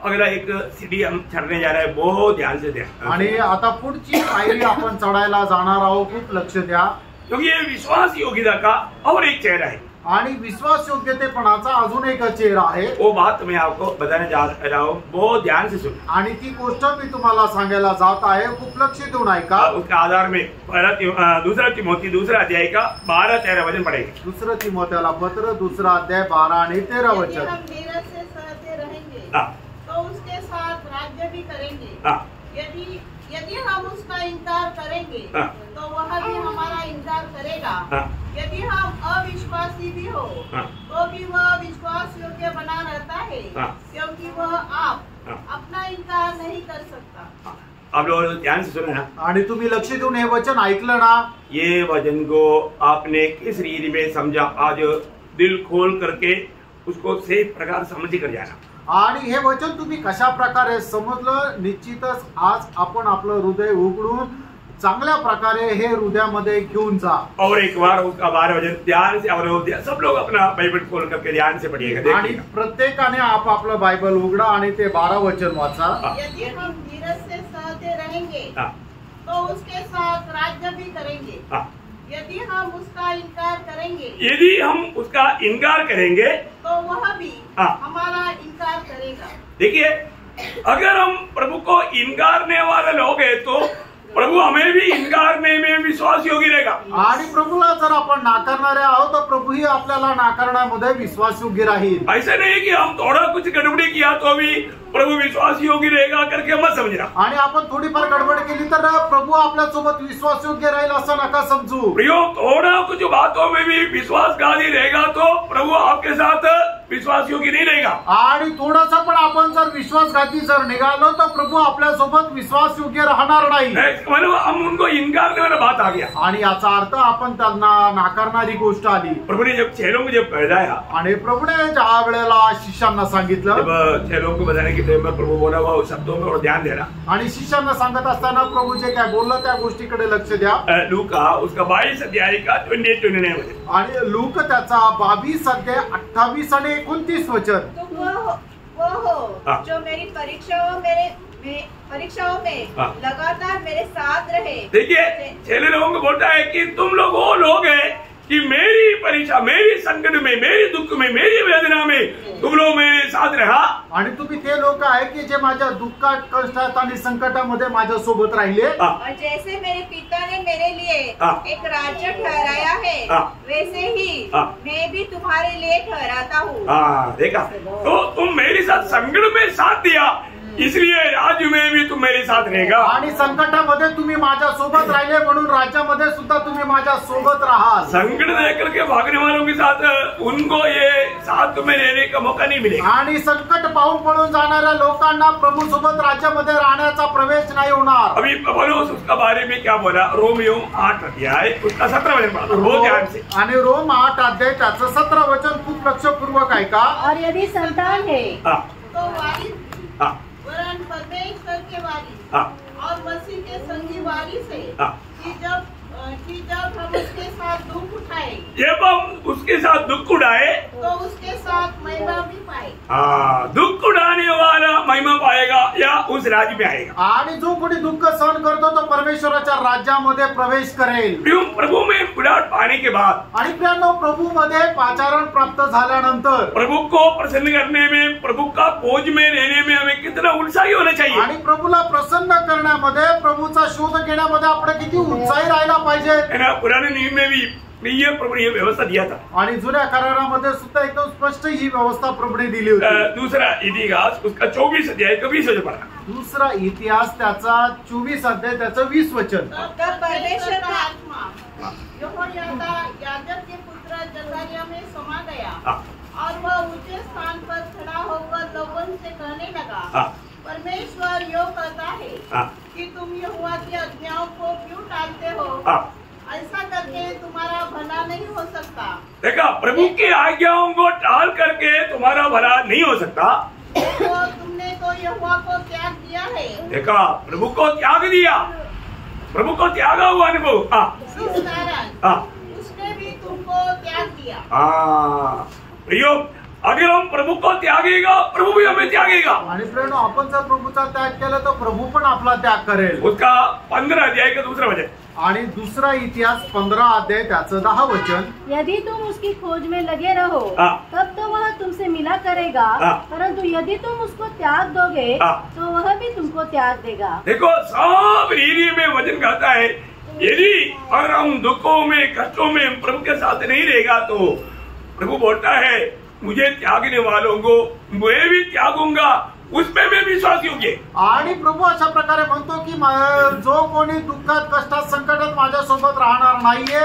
अगला एक सीढ़ी हम चढ़ने जा रहे हैं, बहुत ध्यान से ध्यान। आणि आता पुढची पायरी आपण चढायला जाणार आहोत, खूप लक्ष द्या, क्योंकि ये विश्वास योग्यता का और एक चेहरा है। आणि विश्वास योग्यतेपणाचा अजून एक चेहरा आहे। वो बात मैं आपको बताने जा रहा हूँ, बहुत ध्यान से सुन। आणि ती गोष्ट मी तुम्हाला सांगायला जात आहे, खूप लक्ष देऊन ऐका। उसके आधार में 2 तिमोथी 2 अध्याय का 12-13 वचन पढ़ेंगे। 2 तिमोथेला पत्र 2 अध्याय 12 आणि 13 यदि वचन। हम नीरज से सहते रहेंगे हाँ। तो उसके साथ राज्य भी करेंगे। हाँ। यदि हम उसका इनकार करेंगे हाँ। तो वह भी हमारा इनकार करेगा। हाँ। यदि हम अविश्वासी भी हो हाँ। तो भी वह विश्वास योग्य बना रहता है, हाँ। क्योंकि वह आप हाँ। अपना इनकार नहीं कर सकता। आप लोग ध्यान से सुने ना, आणि तुम्ही लक्ष देऊन हे वचन ऐकलं ना, ये वचन को आपने किस रीति में समझा, आज दिल खोल करके उसको सही प्रकार समझ कर जाना। आणि हे वचन तुम्ही कशा प्रकारे समजलं, निश्चितच आज आपण आपलं हृदय उघडून चांगल्या प्रकारे हे हृदयामध्ये घेऊन जा। और एक बार उसका 12 वचन ध्यान से, और सब लोग अपना बाइबल खोल करके ध्यान से पढ़िएगा, आणि प्रत्येकाने आपलं बायबल उघडा आणि ते 12 वचन वाचा। यदि हम धीरज से सहते रहेंगे हाँ। तो उसके साथ राज्य भी करेंगे। हाँ। यदि हम उसका इनकार करेंगे यदि हम उसका इनकार करेंगे तो वह भी हाँ। हमारा इनकार करेगा। देखिए, अगर हम प्रभु को इनकारने वाले लोग हैं तो प्रभु हमें भी इनकारने में विश्वास योग्य रहेगा। आणि प्रभूला जर आपण नाकारणारे आहोत तर प्रभूही आपल्याला नाकारण्यामध्ये विश्वास योग्य राहील। ऐसा नहीं कि हम थोड़ा कुछ गड़बड़ी किया तो भी प्रभु विश्वास योग्य रहेगा करके मत समझना। आणि आपण थोडीफार गडबड केली तर प्रभू आपल्या सोबत विश्वास योग्य राहील असं नका समजू। प्रियो, थोड़ा कुछ बातों में भी विश्वासघाती रहेगा तो प्रभु आपके साथ विश्वास योग्य नहीं रहेगा। आणि थोडंसं पण आपण जर विश्वासघाती जर निघालो तर प्रभू आपल्या सोबत विश्वास योग्य राहणार नाही। मतलब हम उनको इनकारने वाला बात आ गया, आणि याचा अर्थ आपण त्यांना नाकारणारी गोष्ट आली। प्रभु ने जब चेलों को जब पहलाया, आणि प्रभूने ज्या वेळेला शिष्यांना सांगितलं, जब चेलों को बताने के टाइम में प्रभु बोला वो शब्दों में और ध्यान देना, आणि शिष्यांना सांगत असताना प्रभू जे काय बोललं त्या गोष्टीकडे लक्ष द्या। लूका उसका 22 अध्याय का 28-29 वचन, आणि लूक त्याचा 22 अध्याय 28 आणि 29 वचन। तुम वो हो जो मेरी परीक्षाओं में लगातार मेरे साथ रहे। देखिए, चेले लोगों को बोलता है कि तुम लोग वो लोग हैं कि मेरी परीक्षा, मेरी संकट में, मेरी दुख में, मेरी वेदना में तुम लोग मेरे साथ रहा। आणि तुम्ही ते लोक आहे की जे माझ्या दुःखात, कष्टात आणि संकटामध्ये माझ्या सोबत राहिले। और जैसे मेरे पिता ने मेरे लिए एक राज्य ठहराया है, वैसे ही मैं भी तुम्हारे लिए ठहराता हूँ। देखा, तो तुम मेरे साथ संकट में साथ दिया, इसलिए राज्य में भी तुम मेरे साथ रहेगा। आणि संकटामध्ये तुम्ही माझ्या सोबत राहिले म्हणून राज्यामध्ये सुद्धा तुम्ही माझ्या सोबत राहाल। संकट देख करके भागने वालों के साथ उनको ये साथ में रहने का मौका नहीं मिलेगा। आणि संकट पाहून पळून जाणाऱ्या लोकांना प्रभू सोबत राज्यामध्ये राहण्याचा प्रवेश नहीं होणार। अभी पौलुस उसका बारे में क्या बोला, रोमियो 8 अध्याय उसका 17 वचन पढ़ा, बहुत ध्यान से। आणि रोम 8 अध्याय त्याचं 17 वचन खूप लक्षपूर्वक ऐका। और यदि संतान है तो वारिस वरन परमेश्वर के वारिस और मसीह के संगी वारिस है कि जब हम उसके साथ दुख उठाए, जब हम उसके साथ दुख उठाए तो उसके साथ महिमा भी पाए। दुख उठाने वाला महिमा पाएगा या उस राज्य में आएगा। आणि जो कोणी दुःख सहन करतो तो परमेश्वराच्या राज्यामध्ये प्रवेश करेल। प्रभु में उड़ाहट पाने के बाद, आणि प्रियांनो, प्रभू मध्ये पाचारण प्राप्त झाल्यानंतर प्रभु को प्रसन्न करने में, प्रभु का खोज में रहने में हमें कितना उत्साही होना चाहिए। आणि प्रभूला प्रसन्न करण्यामध्ये, प्रभूचा शोध घेण्यामध्ये आपण किती उत्साही राहायला पाहिजे। पुराने नियम में भी ये प्रभु ने व्यवस्था दिया था। आणि जुन्या करारामध्ये सुद्धा एकदम स्पष्ट ही व्यवस्था प्रभूने दिली होती। दूसरा इतिहास उसका 24 अध्याय का 20 वचन पढ़ा। दूसरा इतिहास त्याचा 24 अध्याय त्याचं 20 वचन। तब परमेश्वर का आत्मा यहोयादा याजक के पुत्र जकरिया में समा गया और वह ऊंचे स्थान पर खड़ा होकर लोगों से कहने लगा, परमेश्वर यो कहता है कि तुम यहोवा की आज्ञाओं को क्यों टालते हो? ऐसा करके तुम्हारा भला नहीं हो सकता। देखा, प्रभु की आज्ञाओं को टाल करके तुम्हारा भला नहीं हो सकता। तो तुमने तो यहोवा को त्याग दिया है। देखा, प्रभु को त्याग दिया, प्रभु को त्यागा हुआ अनुभव। इस कारण उसने भी तुमको त्याग दिया। प्रियो, अगर हम प्रभु को त्यागेगा, प्रभु भी हमें त्यागेगा। आणि प्रियांनो, आपण जर प्रभूचा त्याग केला तर प्रभू पण आपला त्याग करेल। उसका 15 अध्याय का दूसरा वचन। आणि दूसरा इतिहास 15 अध्याय त्याचं 10 वचन। यदि तुम उसकी खोज में लगे रहो तब तो वह तुमसे मिला करेगा, परंतु यदि तुम उसको त्याग दोगे तो वह भी तुमको त्याग देगा। देखो, सब रीति में वचन कहता है, यदि अगर हम दुखों में, कष्टों में प्रभु के साथ नहीं रहेगा तो प्रभु बोलता है, मुझे त्यागने वालों को मैं भी त्यागूंगा, उसमें मैं विश्वास योग्य। आणि प्रभू अशा प्रकारे म्हणतो की जो कोणी दुःखात, कष्टात, संकटात माझ्यासोबत राहणार नाहीये,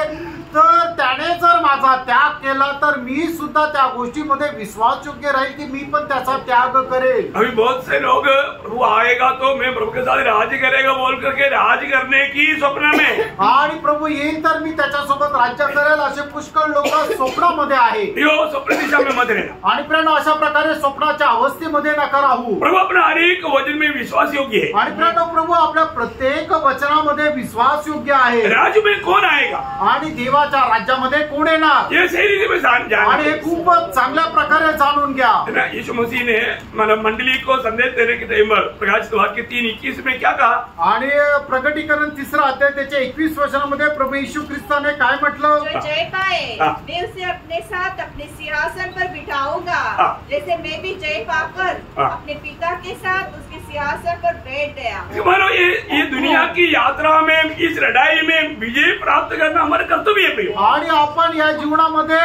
तर त्याने जर माझा त्याग केला तर मी सुद्धा त्या गोष्टीमध्ये विश्वासयोग्य राहील की मी पण त्याचा त्याग करेल। अभी बहुत से लोग प्रभु आएगा तो मैं प्रभु के साथ राज करेगा बोल करके राज करने की स्वप्न में, आणि प्रभू येईल तर मी त्याच्यासोबत राज्य करेल असे पुष्कळ लोक स्वप्नामध्ये आहे। स्वप्न दिशा में मत रहना। आणि प्रियांनो, अशा प्रकारे स्वप्नाच्या अवस्थेमध्ये नका राहू। प्रभु अपना हर एक वचन में विश्वास योग्य है। आणि प्रियांनो, प्रभू आपल्या प्रत्येक वचनामध्ये विश्वास योग्य आहे। राज्य में कौन आएगा आणि देवाच्या राज्यामध्ये कोण येणार ये सही रीति में आणि हे खूप चांगल्या प्रकारे जाणून घ्या। यीशु मसीह ने मतलब मंडली को संदेश देने के टाइम पर प्रकाशित वाक्य 3:21 में क्या कहा? आणि प्रकटीकरण 3 अध्याय त्याच्या 21 वचनामध्ये प्रभू येशू ख्रिस्ताने काय म्हटलं? जो जय पाए मैं उसे अपने साथ अपने सिंहासन पर बिठाऊंगा, जैसे मैं भी जय पाकर अपने पिता के साथ उसके सिंहासन पर बैठ गया। मानो ये दुनिया की यात्रा में, इस लड़ाई में विजय प्राप्त करना हमारा कर्तव्य है। आणि आपण या जीवनामध्ये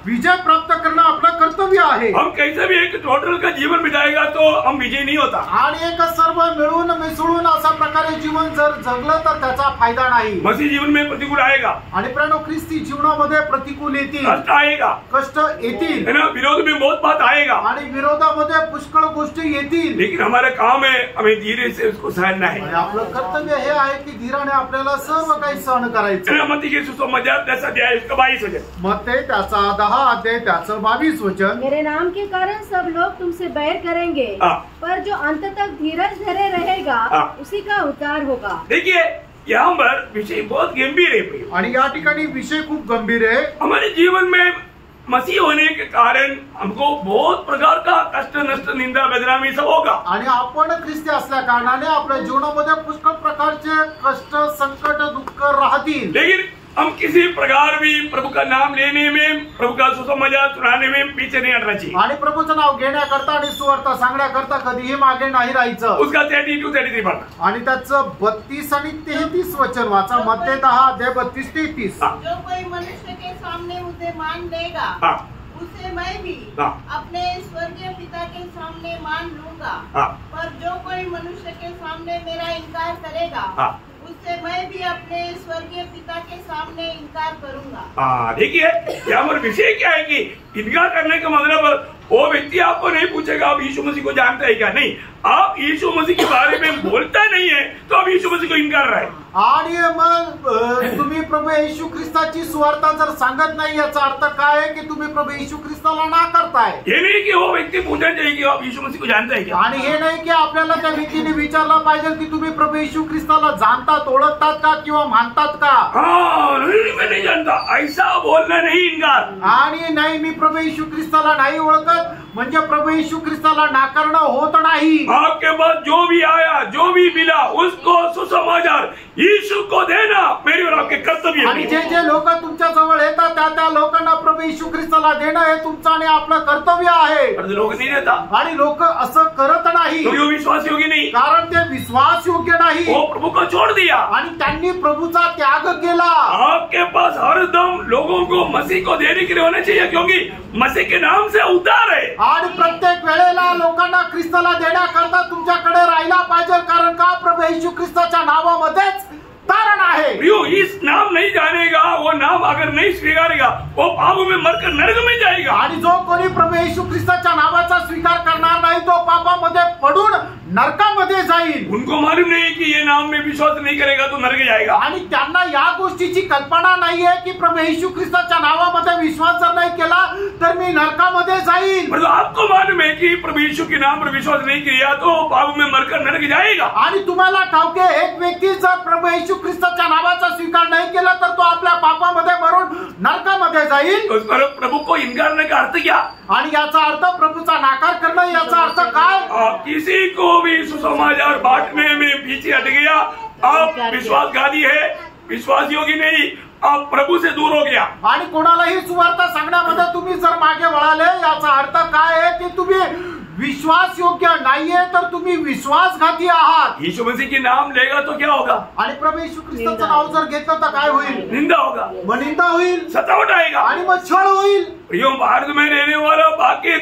विजय प्राप्त करणं आपलं कर्तव्य आहे। हम कैसे भी एक टोटल का जीवन बिताएगा तो हम विजय नहीं होता। आणि एक सर्व मिळून मिसळून अशा प्रकारे जीवन जर जगलं तर त्याचा फायदा नाही। मसीह जीवन में प्रतिकूल आएगा आणि प्रियांनो, ख्रिस्ती जीवनामध्ये प्रतिकूल येतील, कष्ट आएगा, कष्ट येतील, है ना, विरोध में बहुत बात आएगा आणि विरोधामध्ये पुष्कळ गोष्टी येतील, लेकिन हमारा काम है हमें धीरे से उसको सहना है। आणि आपलं कर्तव्य हे आहे की धीराने आपल्याला सर्व काही सहन करायचं। मत्ती के सुसमाचार 10 अध्याय उसका 22 वचन। मत्ती त्याचा 10 अध्याय त्याचं 22 वचन। मेरे नाम के कारण सब लोग तुमसे बैर करेंगे, पर जो अंत तक धीरज धरे रहेगा उसी का उद्धार होगा। देखिए, यहाँ पर विषय बहुत गंभीर है आणि या ठिकाणी विषय खूप गंभीर आहे। हमारे जीवन में मसीह होने के कारण हमको बहुत प्रकार का कष्ट, नष्ट, निंदा, बदनामी सब होगा। आणि आपण ख्रिस्ती असल्या कारणाने आपल्या जीवनामध्ये पुष्कळ प्रकारचे कष्ट, संकट, दुःख राहतील। लेकिन हम किसी प्रकार भी प्रभु का नाम लेने में, प्रभु का सुसमाचार सुनाने में पीछे नहीं हटना चाहिए। आणि प्रभूचं नाव घेण्याकरता आणि सुवार्ता सांगण्याकरता कधीही मागे नाही राहायचं। उसका 32-33 पढ़ना आणि त्याचं 32 आणि 33 वचन वाचा, मत्ते 10:32-33। जो कोई मनुष्य के सामने मुझे मान लेगा उसे मैं भी अपने स्वर्गीय पिता के सामने मान लूंगा। पर जो कोई मनुष्य के सामने मेरा इनकार करेगा उससे मैं भी अपने स्वर्गीय पिता के सामने इनकार करूंगा। देखिए यहाँ पर विषय क्या है कि इनकार करने का मतलब वो व्यक्ति आपको नहीं पूछेगा आप यीशु मसीह को जानते हैं क्या, नहीं, आप यीशु मसीह के बारे में बोलता नहीं है तो आप यीशु मसीह को इनकार रहा है। आणि मग तुम्ही प्रभू येशू ख्रिस्ताची सुवार्ता जर सांगत नाही याचा अर्थ काय आहे की तुम्ही प्रभू येशू ख्रिस्ताला नाकारताय। ये नहीं कि वो व्यक्ति पूछना चाहिए कि आप यीशु मसीह को जानते हैं क्या, आणि हे नाही की आपल्याला त्या व्यक्तीने विचारलं पाहिजे की तुम्ही प्रभू येशू ख्रिस्ताला जाणतात, ओळखतात का किंवा मानतात का। नहीं मैं नहीं जानता, ऐसा बोलना नहीं इनकार। आणि नाही मी प्रभू येशू ख्रिस्ताला नाही ओळखत म्हणजे प्रभू येशू ख्रिस्ताला नाकारणं होत नाही। आपके पास जो भी आया, जो भी मिला, उसको सुसमाचार यीशु को देना मेरी और आपके कर्तव्य आणि है। जे लोक तुमच्या जवळ येतात त्या लोकांना प्रभू येशू ख्रिस्ताला देणं हे तुमचं आणि आपलं कर्तव्य आहे। पर लोग नहीं देता, आणि लोक असं करत नाही तो वो विश्वास योग्य नहीं, कारण ते विश्वास योग्य नाही वो प्रभु को छोड़ दिया आणि त्यांनी प्रभूचा त्याग केला। आपके पास हरदम लोगों को मसीह को देने के लिए होना चाहिए, क्योंकि मसीह के नाम से उद्धार है। आणि प्रत्येक वेळेला लोकांना ख्रिस्ताला देण्याकरता तुमच्याकडे राहिला पाहिजे, कारण का प्रभू येशू ख्रिस्ताच्या नावामध्येच तारण आहे। इस नाम नहीं जानेगा, वो नाम अगर नहीं स्वीकारेगा वो पाप में मरकर नरक में जाएगा। आणि जो कोणी प्रभू येशू ख्रिस्ताच्या नावाचा स्वीकार करणार नाही तो पापामध्ये पडून नरकामध्ये जाईल। उनको मालूम नहीं कि ये नाम में विश्वास नहीं करेगा तो नरक जाएगा। आणि त्यांना या गोष्टीची कल्पना नाहीये की प्रभू येशू ख्रिस्ताच्या नावामध्ये विश्वास जर नाही केला तर मी नरकामध्ये जाईल। मतलब आपको मालूम है कि प्रभु यीशु के नाम पर विश्वास नहीं किया तो पाप में मरकर नरक जाएगा। आणि तुम्हाला ठाऊक आहे एक व्यक्ती जर प्रभू येशू ख्रिस्ताच्या नावाचा स्वीकार नाही केला तर तो आपल्या पापामध्ये मरून नरकामध्ये जाईल। उस पर प्रभु को इनकार करने का अर्थ क्या? आणि याचा अर्थ प्रभूचा नाकार करणं याचा अर्थ काय? किसी को भी सुसमाचार बांटने में पीछे हट गया, आप विश्वासघाती है, विश्वास योगी नहीं, आप प्रभु से दूर हो गया। आणि कोणालाही सुवार्ता सांगण्यामध्ये तुम्ही जर मागे वळाले याचा अर्थ काय आहे की तुम्ही विश्वास योग्य नाहीये तर तुम्ही विश्वासघाती आहात। यीशु मसीह के नाम लेगा तो क्या होगा? आणि प्रभू येशू ख्रिस्ताचं नाव जर घेतलं तर काय होईल? निंदा होगा, निंदा होईल, सतावट आएगा आणि मग छळ होईल। प्रियो भारत में रहने वाला बाकी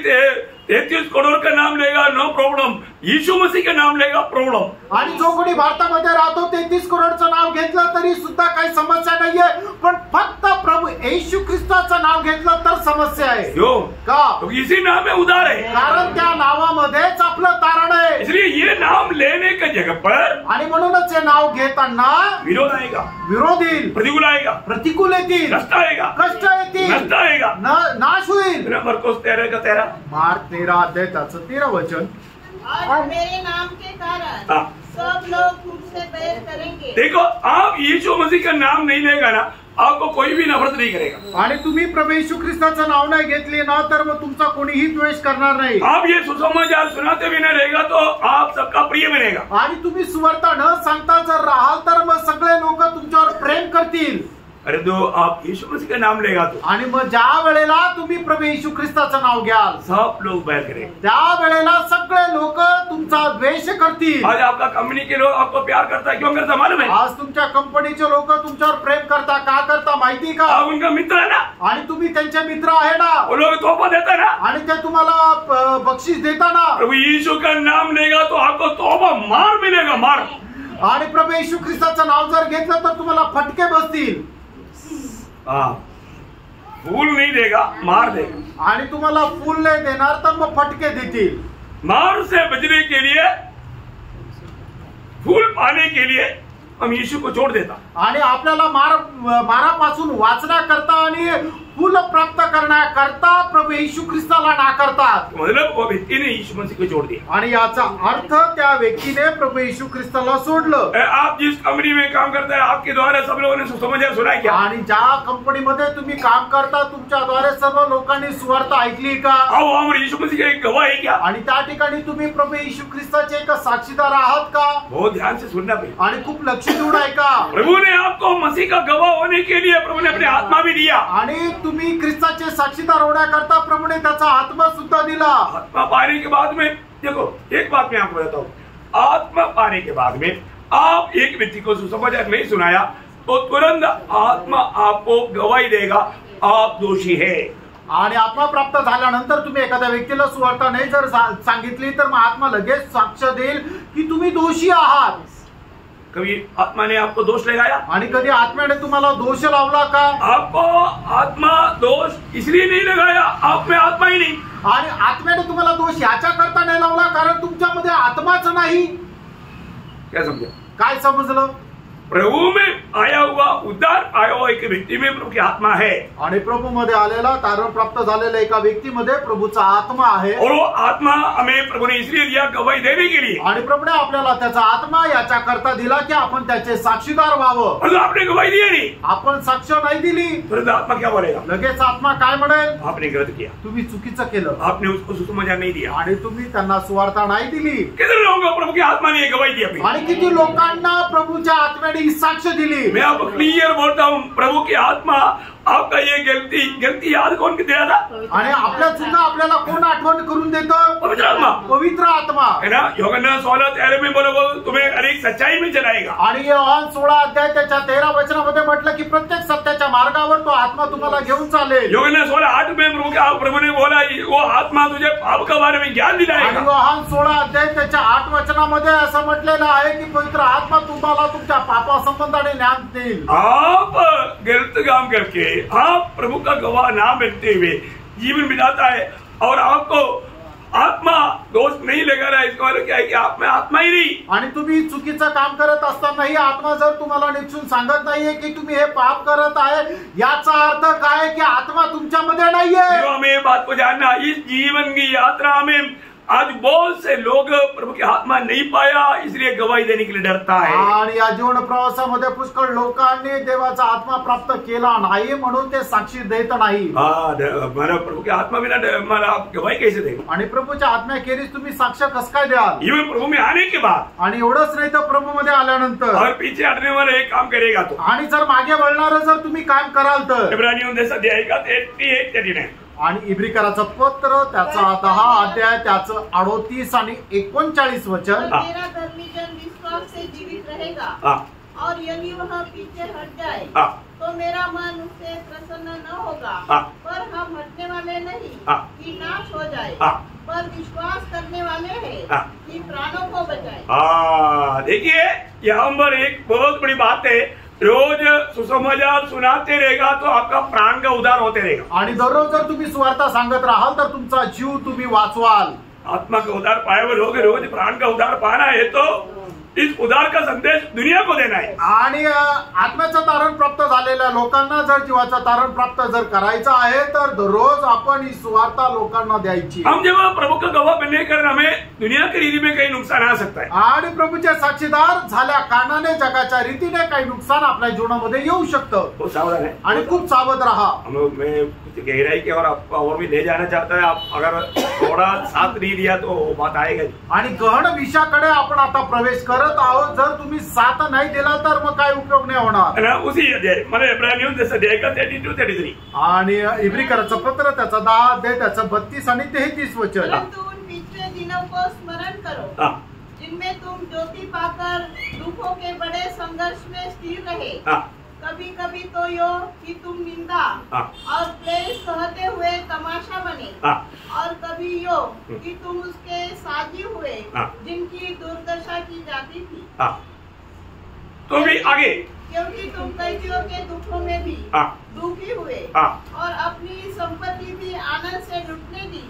33 करोड़ का नाम लेगा नो प्रॉब्लम, यीशु मसीह का नाम लेगा प्रॉब्लम। आणि जो कोणी भारतामध्ये राहतो 33 करोडचं नाव घेतलं तरी सुद्धा काही समस्या नाहीये, पण फक्त प्रभू येशू ख्रिस्ताचं नाव घेतलं तर समस्या आहे। क्यों? का? तो इसी नाम में उद्धार है, कारण त्या नावामध्येच आपलं तारण आहे। इसलिए ये नाम लेने के जगह पर आणि म्हणूनच हे नाव घेताना विरोध आएगा, विरोध येईल, प्रतिकूल आएगा, प्रतिकूल येतील, कष्ट आएगा, कष्ट येतील, नष्ट आएगा, नाश होईल। मरकुस 13 मार्क 13:13 वचन। और मेरे नाम के कारण सब लोग मुझसे बैर करेंगे। देखो आप यीशु मसीह का नाम नहीं लेगा ना, आपको कोई भी नफरत नहीं करेगा। आणि तुम्ही प्रभू येशू ख्रिस्ताचं नाव नाही घेतले ना तर मग तुमचा कोणीही द्वेष करणार नाही। आप ये सुसमाचार सुनाते भी न रहेगा तो आप सबका प्रिय बनेगा। आणि तुम्ही सुवार्ता न सांगता जर राहाल तर मग सगळे लोक तुमच्यावर प्रेम करतील। अरे तो आप यीशु मसीह का नाम लेगा तो आणि मग ज्या वेळेला तुम्ही प्रभू येशू ख्रिस्ताचं नाव घ्याल सब लोग बैर करेंगे, त्या वेळेला सगळे लोक तुमचा द्वेष करतील। आज आपका कंपनी के लोग आपको प्यार करता है, क्यों करता मालूम है? आज तुमच्या कंपनीचे लोक तुमच्यावर प्रेम करता का करता माहिती का? आप उनका मित्र है ना, आणि तुम्ही त्यांचे मित्र आहे ना, वो लोग तोहफा देता ना, आणि ते तुम्हाला बक्षीस देताना। प्रभु यीशु का नाम लेगा तो आपको तोहफा मार मिलेगा, मार। आणि प्रभू येशू ख्रिस्ताचं नाव जर घेतलं तर तुम्हाला फटके बसतील। फूल नहीं देगा, मार देगा, आणि तुम्हाला फूल नाही देणार तर मग फटके देतील। मार से बचने के लिए, फूल पाने के लिए हम यीशु को छोड़ देता। आणि आपल्याला मारापासून वाचण्याकरता आणि फूल प्राप्त करण्याकरता प्रभू येशू ख्रिस्ताला नाकारतात। मतलब वो व्यक्ति ने यीशु मसीह को छोड़ दिया। आणि याचा अर्थ त्या व्यक्तीने प्रभू येशू ख्रिस्ताला सोडलं। आप जिस कंपनी में काम करते हैं आपके द्वारा सब लोगों ने सुसमाचार सुना है क्या? आणि ज्या कंपनीमध्ये तुम्ही काम करता तुमच्याद्वारे सर्व लोकांनी सुवार्ता ऐकली का? आओ हम यीशु मसीह के एक गवाह है क्या? आणि त्या ठिकाणी तुम्ही प्रभू येशू ख्रिस्ताचे एक साक्षीदार आहात का? बहुत ध्यान से सुनना भाई। आणि खूप लक्ष देऊन ऐका। प्रभु ने आपको मसीह का गवाह होने के लिए प्रभु ने अपने आत्मा भी दिया। आणि तुम्ही ख्रिस्ताचे साक्षीदार होण्याकरता प्रभूने त्याचा आत्मा सुद्धा दिला। आत्मा पाने के बाद में देखो एक बात मैं आपको बताता हूँ, आत्मा पाने के बाद में आप एक व्यक्ति को सुसमाचार नहीं सुनाया तो तुरंत आत्मा आपको गवाही देगा आप दोषी है। आणि आत्मा प्राप्त झाल्यानंतर तुम्ही एखाद्या व्यक्तीला सुवार्ता नाही जर सांगितली तर मग आत्मा लगेच साक्ष देईल की तुम्ही दोषी आहात। कभी आत्मा ने आपको दोष लगाया? आणि कधी आत्म्याने तुम्हाला दोष लावला का? आपको आत्मा दोष इसलिए नहीं लगाया, आप में आत्मा ही नहीं। आणि आत्म्याने तुम्हाला दोष याच्या करता नाही लावला कारण तुमच्यामध्ये आत्माच नाही। क्या समझा? काय समजलं? प्रभु में आया हुआ उद्धार आया हुआ एक व्यक्ति में प्रभु की आत्मा है आणि प्रभु मध्ये आलेला तारण प्राप्त झालेल्या एका व्यक्तीमध्ये प्रभूचा आत्मा आहे। और वो आत्मा हमें प्रभु ने इसलिए दिया गवाही देने के लिए। आणि प्रभूने आपल्याला त्याचा आत्मा याच्या करता दिला की आपण त्याचे साक्षीदार व्हावं। और आपने गवाही दी नहीं, आपण साक्ष नाही दिली तुरंत आत्मा क्या बोलेगा? लगेच आत्मा काय म्हणेल? आपने गलत किया, तुम्ही चुकीचं केलं आपने उसको सुसमाचार नहीं दिया। आणि तुम्ही त्यांना सुवार्ता नाही दिली। कितने लोगों को प्रभु की आत्मा ने गवाही दी अपनी? आणि किती लोकांना प्रभूच्या आत्म्याने ही साक्ष दिली। मैं आपको क्लियर बोलता हूँ, प्रभु की आत्मा आपका ये गलती याद कौन दिया था? आणि आपल्या सुद्धा आपल्याला कोण आठवण करून देतं? पवित्र आत्मा। पवित्र आत्मा है ना? यूहन्ना 16:13 में बोलो तुम्हें अनेक सच्चाई में चलाएगा। आणि योहान 16 अध्याय त्याच्या 13 वचनामध्ये म्हटलं की प्रत्येक सत्याच्या मार्गावर तो आत्मा तुम्हाला घेऊन चालेल। यूहन्ना 16:8 में प्रभु ने बोला वो आत्मा तुझे पाप के बारे में ज्ञान दिलाएगा। आणि योहान 16 अध्याय त्याच्या 8 वचनामध्ये असं म्हटलेलं आहे की पवित्र आत्मा तुम्हाला तुमच्या पापासंबंधाने ज्ञान देईल। आप गलत काम करके आप प्रभु का गवाह ना बनते हुए जीवन बिताता है और आपको आत्मा दोष नहीं लगा रहा है, इसका मतलब क्या है कि आप में आत्मा ही नहीं। आणि तुम्ही चुकीचं काम करत असतानाही आत्मा जर तुम्हाला निश्चून सांगत नाहीये की तुम्ही हे पाप करत आहे याचा अर्थ काय की आत्मा तुमच्यामध्ये नाहीये। जो हमें बात को जानना, इस जीवन की यात्रा में आज बहुत से लोग प्रभु की आत्मा नहीं पाया इसलिए गवाही देने के लिए डरता है। आणि या जीवन प्रवासामध्ये पुष्कळ लोकांनी देवाचा आत्मा प्राप्त केला नाही म्हणून ते साक्षी देत नाही। मला प्रभु की आत्मा बिना मला गवाही कैसे देगा? आणि प्रभूच्या आत्म्याखेरीज तुम्ही साक्ष कसं काय द्याल? इवन प्रभु में आने के बाद आणि एवढंच नाही तर प्रभू मध्ये आल्यानंतर और पीछे हटने वाला एक काम करेगा तो। आणि जर मागे वळणार जर तुम्ही काम कराल तर इब्रानियों 10 अध्याय का 38-39 आणि इब्रिकराचं पत्र त्याचा 10 अध्याय त्याचं 38 आणि 39 वचन। मेरा धर्मी जन विश्वास से जीवित रहेगा और यदि वह पीछे हट जाए तो मेरा मन उससे प्रसन्न न होगा, पर हम हटने वाले नहीं कि नाश हो जाए, पर विश्वास करने वाले हैं कि प्राणों को बचाए। देखिए यहाँ पर एक बहुत बड़ी बात है, रोज सुसमाचार सुनाते रहेगा तो आपका प्राण का उद्धार होते रहेगा। आणि दररोज जर तुम्ही सुवार्ता सांगत राहाल तर तुमचा जीव तुम्ही वाचवाल। आत्मा का उद्धार पाए हुए लोग रोज प्राण का उद्धार पाना है तो इस उद्धार का संदेश दुनिया को देना है। आणि आत्म्याचं तारण प्राप्त झालेल्या लोकांना जर जीवाचं तारण प्राप्त जर करायचं आहे तर दररोज आपण ही सुवार्ता लोकांना द्यायची। हम जब प्रभु का गवाह बनने कर हमें दुनिया की रीति में कहीं नुकसान आ सकता है आणि प्रभूचे साक्षीदार झाल्या कारणाने जगाच्या रीतीने काही नुकसान आपल्या जीवनामध्ये येऊ शकतं। तो सावधान है आणि खूप सावध राहा। मैं कुछ गहराई के और आपको और भी ले जाना चाहता है, आप अगर थोड़ा साथ नहीं दिया तो बात आएगा। आणि गहन विषयाकडे आपण आता प्रवेश करत आहोत, जर तुम्ही साथ नाही दिला तर मग काय उपयोग नाही होणार। उसी अध्याय म्हणजे इब्रानियों 10 अध्याय का 32-33 आणि इब्रिकराचं पत्र त्याचा 10 अध्याय त्याचं 32 आणि 33 वचन। परंतु उन पिछले दिनों को स्मरण करो जिनमें तुम ज्योति पाकर दुखों के बड़े संघर्ष में स्थिर रहे। कभी कभी तो यो कि तुम निंदा और क्लेश सहते हुए तमाशा बने, और कभी यो कि तुम उसके साझी हुए जिनकी दुर्दशा की जाती थी। तो भी आगे क्योंकि तुम कैदियों के दुखों में भी दुखी हुए और अपनी संपत्ति भी आनंद से लुटने दी,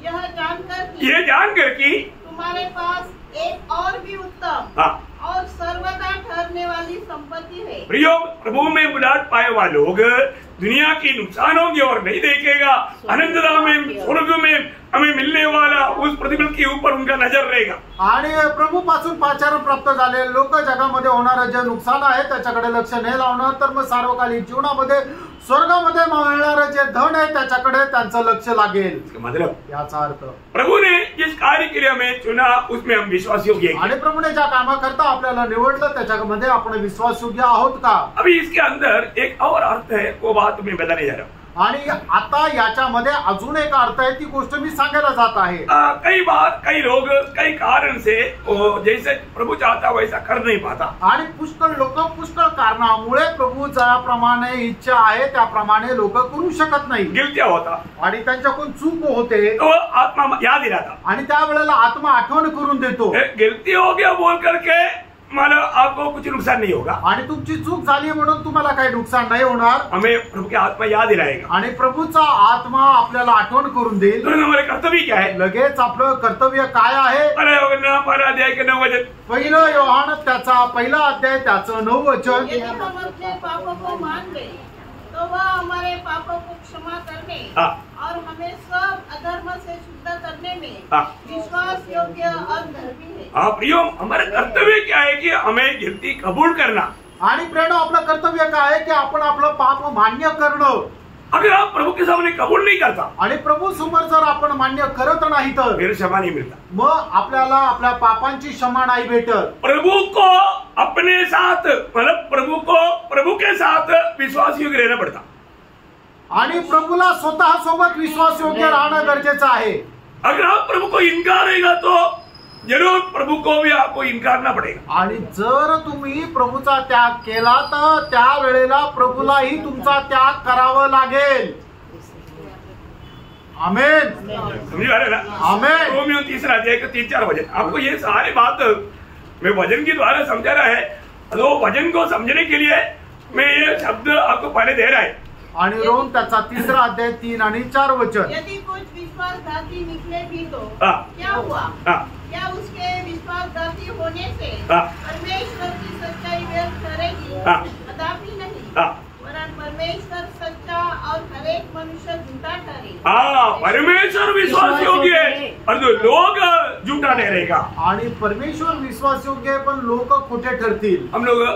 यह जानकर कि तुम्हारे पास एक और भी उत्तम और सर्वदा ठहरने वाली संपत्ति है। प्रियो प्रभु में बुलाहट पाए हुआ लोग दुनिया की नुकसान होगी और नहीं देखेगा, अनंतधाम में स्वर्ग में हमें मिलने वाला उस प्रतिफल के ऊपर उनका नजर रहेगा। आणि प्रभू पासून पाचारण प्राप्त झाले लोक जगामध्ये होणारं जे नुकसान आहे त्याच्याकडे लक्ष नाही लावणार, तर मग सार्वकालिक जीवनामध्ये स्वर्गामध्ये मिळणारं जे धन आहे त्याच्याकडे त्यांचं लक्ष लागेल। मतलब याचा अर्थ प्रभु ने जिस कार्य के लिए हमें चुना उसमें हम विश्वास योग्य हैं। आणि प्रभूने ज्या कामाकरता आपल्याला निवडलं त्याच्यामध्ये आपण विश्वासयोग्य आहोत का? अभी इसके अंदर एक और अर्थ है, वो बात मैं बताने जा रहा हूँ। आणि आता याच्यामध्ये अजून एक अर्थ आहे, ती गोष्ट मी सांगायला जात आहे। कई बार कई लोग कई कारण से जैसे प्रभु चाहता वैसा कर नहीं पाता, आणि पुष्कळ लोक पुष्कळ कारणामुळे प्रभू ज्याप्रमाणे इच्छा आहे त्याप्रमाणे लोक करू शकत नाही, गिल्टिया होता आणि त्यांच्याकडून चूक होते, तो आत्मा याद दिलाता आणि त्यावेळेला आत्मा आठवण करून देतो गिल्टी हो गया बोल करके मतलब आपको कुछ नुकसान नहीं होगा, आणि तुमची चूक झाली म्हणून तुम्हाला काही नुकसान नाही होणार। हमें प्रभु की आत्मा याद दिलाएगा आणि प्रभूचा आत्मा आपल्याला आठवण करून देईल। तो हमारे कर्तव्य क्या है? लगेच आपलं कर्तव्य काय आहे? पहला अध्याय के 9 वचन, पहिलं योहान त्याचा पहिला अध्याय त्याचं 9 वचन। यदि हम अपने पापों को मान ले तो वह हमारे पापों को क्षमा करने और हमें सब अधर्म से शुद्ध करने में विश्वास योग्य और धर्मी है। हाँ प्रियो, हमारा कर्तव्य क्या है कि हमें गिल्टी कबूल करना। आणि प्रेरणा आपलं कर्तव्य काय आहे की आपण आपलं पाप मान्य करणं। अगर आप प्रभु के सामने कबूल नहीं करता आणि प्रभू समोर जर आपण मान्य करत नाही तर फिर क्षमा नहीं मिलता, मग आपल्याला आपल्या पापांची क्षमा नाही भेटत। प्रभु को अपने साथ मतलब प्रभु को प्रभु के साथ विश्वास योग्य रहना पड़ता, आणि प्रभूला स्वतः सोबत विश्वास योग्य राहणं गरजेचं आहे। अगर आप प्रभु को इनकार रहेगा तो जरूर प्रभु को भी आपको इनकारना पड़ेगा। आणि जर तुम्ही प्रभूचा त्याग केला तर त्या वेळेला प्रभूलाही तुमचा त्याग करावा लागेल। आमेन, समझ आ रहे ना? आमेन। रोमियो 3 अध्याय के 3-4 वचन, आपको ये सारी बात मैं वचन के द्वारा समझा रहा है। तो वचन को समझने के लिए मैं ये शब्द आपको पहले दे रहा है। आणि रोम त्याचा 3 अध्याय 3 आणि 4 वचन। यदि कुछ विश्वासघाती निकले भी तो हाँ। क्या हुआ? हाँ। क्या उसके विश्वासघाती होने से हाँ। परमेश्वर की सच्चाई व्यर्थ ठहरेगी? हाँ। कदापि नहीं, हाँ। वरन परमेश्वर सच्चा और हर एक मनुष्य झूठा ठहरे। हाँ, परमेश्वर विश्वास योग्य है और जो लोग झूठा ठहरेगा। आणि परमेश्वर विश्वास योग्य आहे पण लोक खोटे ठरतील। हम लोग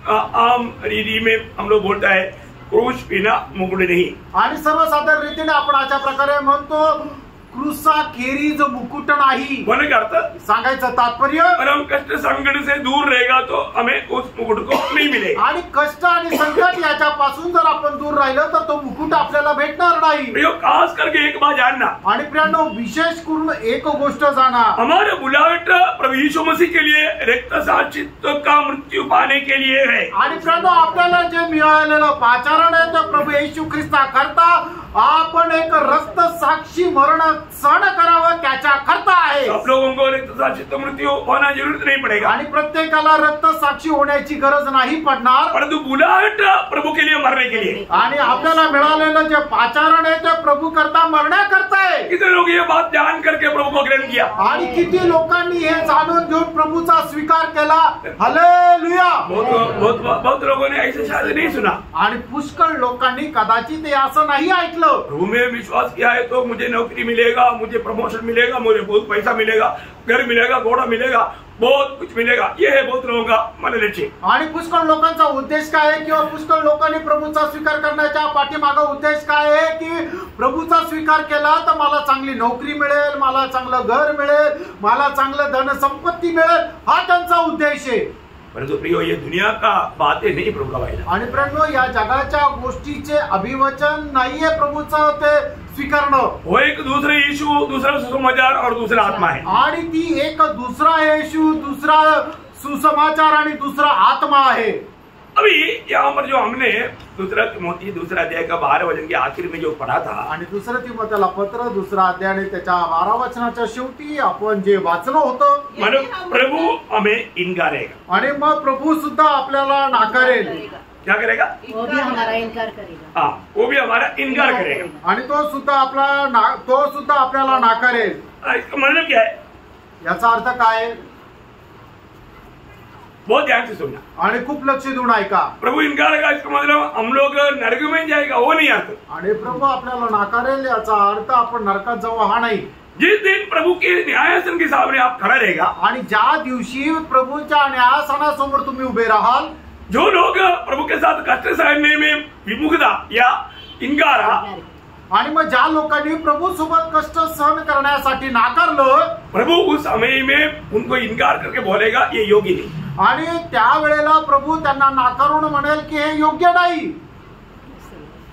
आम रीति में हम लोग बोलता है क्रूस बिना मुकुट नहीं, आणि सर्वसाधारण रीतीने आपण अशा प्रकारे म्हणतो क्रूसा खेरीज मुकुट नाही। होने का अर्थ सांगायचं तात्पर्य परम कष्ट संकट से दूर रहेगा तो हमें उस मुकुट को नहीं मिलेगा। आणि कष्ट आणि संकट याच्यापासून जर आपण दूर राहिलो तर तो मुकुट आपल्याला भेटणार नाही। प्रियो, खास करके एक बात जानना, आणि प्रियांनो विशेष करून एक गोष्ट जाणा, हमारे बुलावट प्रभु यीशु मसीह के लिए रक्त साक्षित्व का मृत्यू पाने के लिए है। आणि प्रियांनो आपल्याला जे मिळालेलं पाचारण आहे ते प्रभू येशू ख्रिस्ता करता आपण एक रक्त साक्षी मरण सहन करावं त्याच्या करता आहे। आप लोगों को रक्त साक्षित्व मृत्यू होना जरूरत नहीं पड़ेगा, आणि प्रत्येकाला रक्त साक्षी होण्याची गरज नाही पडणार, परंतु बुलावट प्रभु के लिए मरने के लिए। आणि आपल्याला मिळालेलं जे पाचारण आहे ते प्रभु करता मरण्याकरता आहे। कितने लोग ये बात जान करके प्रभु को ग्रहण किया? आणि किती लोकांनी हे जाणून घेऊन प्रभूचा स्वीकार केला? हालेलुया। बहुत लोगों ने ऐसे शायद नहीं सुना, आणि पुष्कळ लोकांनी कदाचित हे असं नाही ऐकलं। प्रभु में विश्वास किया है तो मुझे नौकरी मिलेगा, मुझे प्रमोशन मिलेगा, मुझे बहुत पैसा मिलेगा, घर मिलेगा, घोड़ा मिलेगा, बहुत कुछ मिलेगा। ये है बहुत लोगों का मन लक्ष्य। आणि पुष्कळ लोकांचा उद्देश काय आहे किंवा पुष्कळ लोकांनी प्रभूचा स्वीकार करण्याच्या पाठीमागे उद्देश काय आहे की प्रभूचा स्वीकार केला तर मला चांगली नोकरी मिळेल, मला चांगलं घर मिळेल, मला चांगलं धन संपत्ती मिळेल, हा त्यांचा उद्देश आहे। परंतु प्रियो, ये दुनिया का बातें नहीं प्रभु का वायदा। आणि प्रियांनो या जगाच्या गोष्टीचे अभिवचन नाहीये प्रभूचं ते स्वीकारणं। वो एक दूसरे यीशु, दूसरा सुसमाचार और दूसरा आत्मा है। आणि ती एक दूसरा येशू, दूसरा सुसमाचार आणि दूसरा आत्मा आहे। अभी यहाँ पर जो हमने दूसरा तिमोथी 2 अध्याय का 12 वचन के आखिर में जो पढ़ा था, आणि दुसरं तिमोथेला पत्र 2 अध्याय आणि त्याच्या 12 वचनाच्या शेवटी आपण जे वाचलं होतं, मानो प्रभु हमें इनकारेगा। आणि मग प्रभू सुद्धा आपल्याला नाकारेल। क्या करेगा? वो भी हमारा इनकार करेगा। हाँ, वो भी हमारा इनकार करेगा आणि तो सुद्धा आपल्याला नाकारेल। इसका मतलब क्या है? याचा अर्थ काय? बहुत ध्यान से सुनना। आणि खूप लक्ष देऊन ऐका। प्रभु इनकार का इसका मतलब हम लोग नरक में जाएगा वो नहीं अर्थ। आणि प्रभू आपल्याला नाकारेल याचा अर्थ आपण नरकात जाऊ हा नाही। जिस दिन प्रभु के न्यायासन के सामने आप खड़ा रहेगा, आणि ज्या दिवशी प्रभूच्या न्यायासनासमोर तुम्ही उभे राहाल, जो लोग प्रभु के साथ कष्ट सहने में विमुखता या इनकार, आणि मग ज्या लोकांनी प्रभू सोबत कष्ट सहन करण्यासाठी नाकारलं, प्रभु उस समय में उनको इनकार करके बोलेगा ये योग्य नहीं। आणि त्यावेळेला प्रभू त्यांना नाकारून म्हणेल की हे योग्य नाही।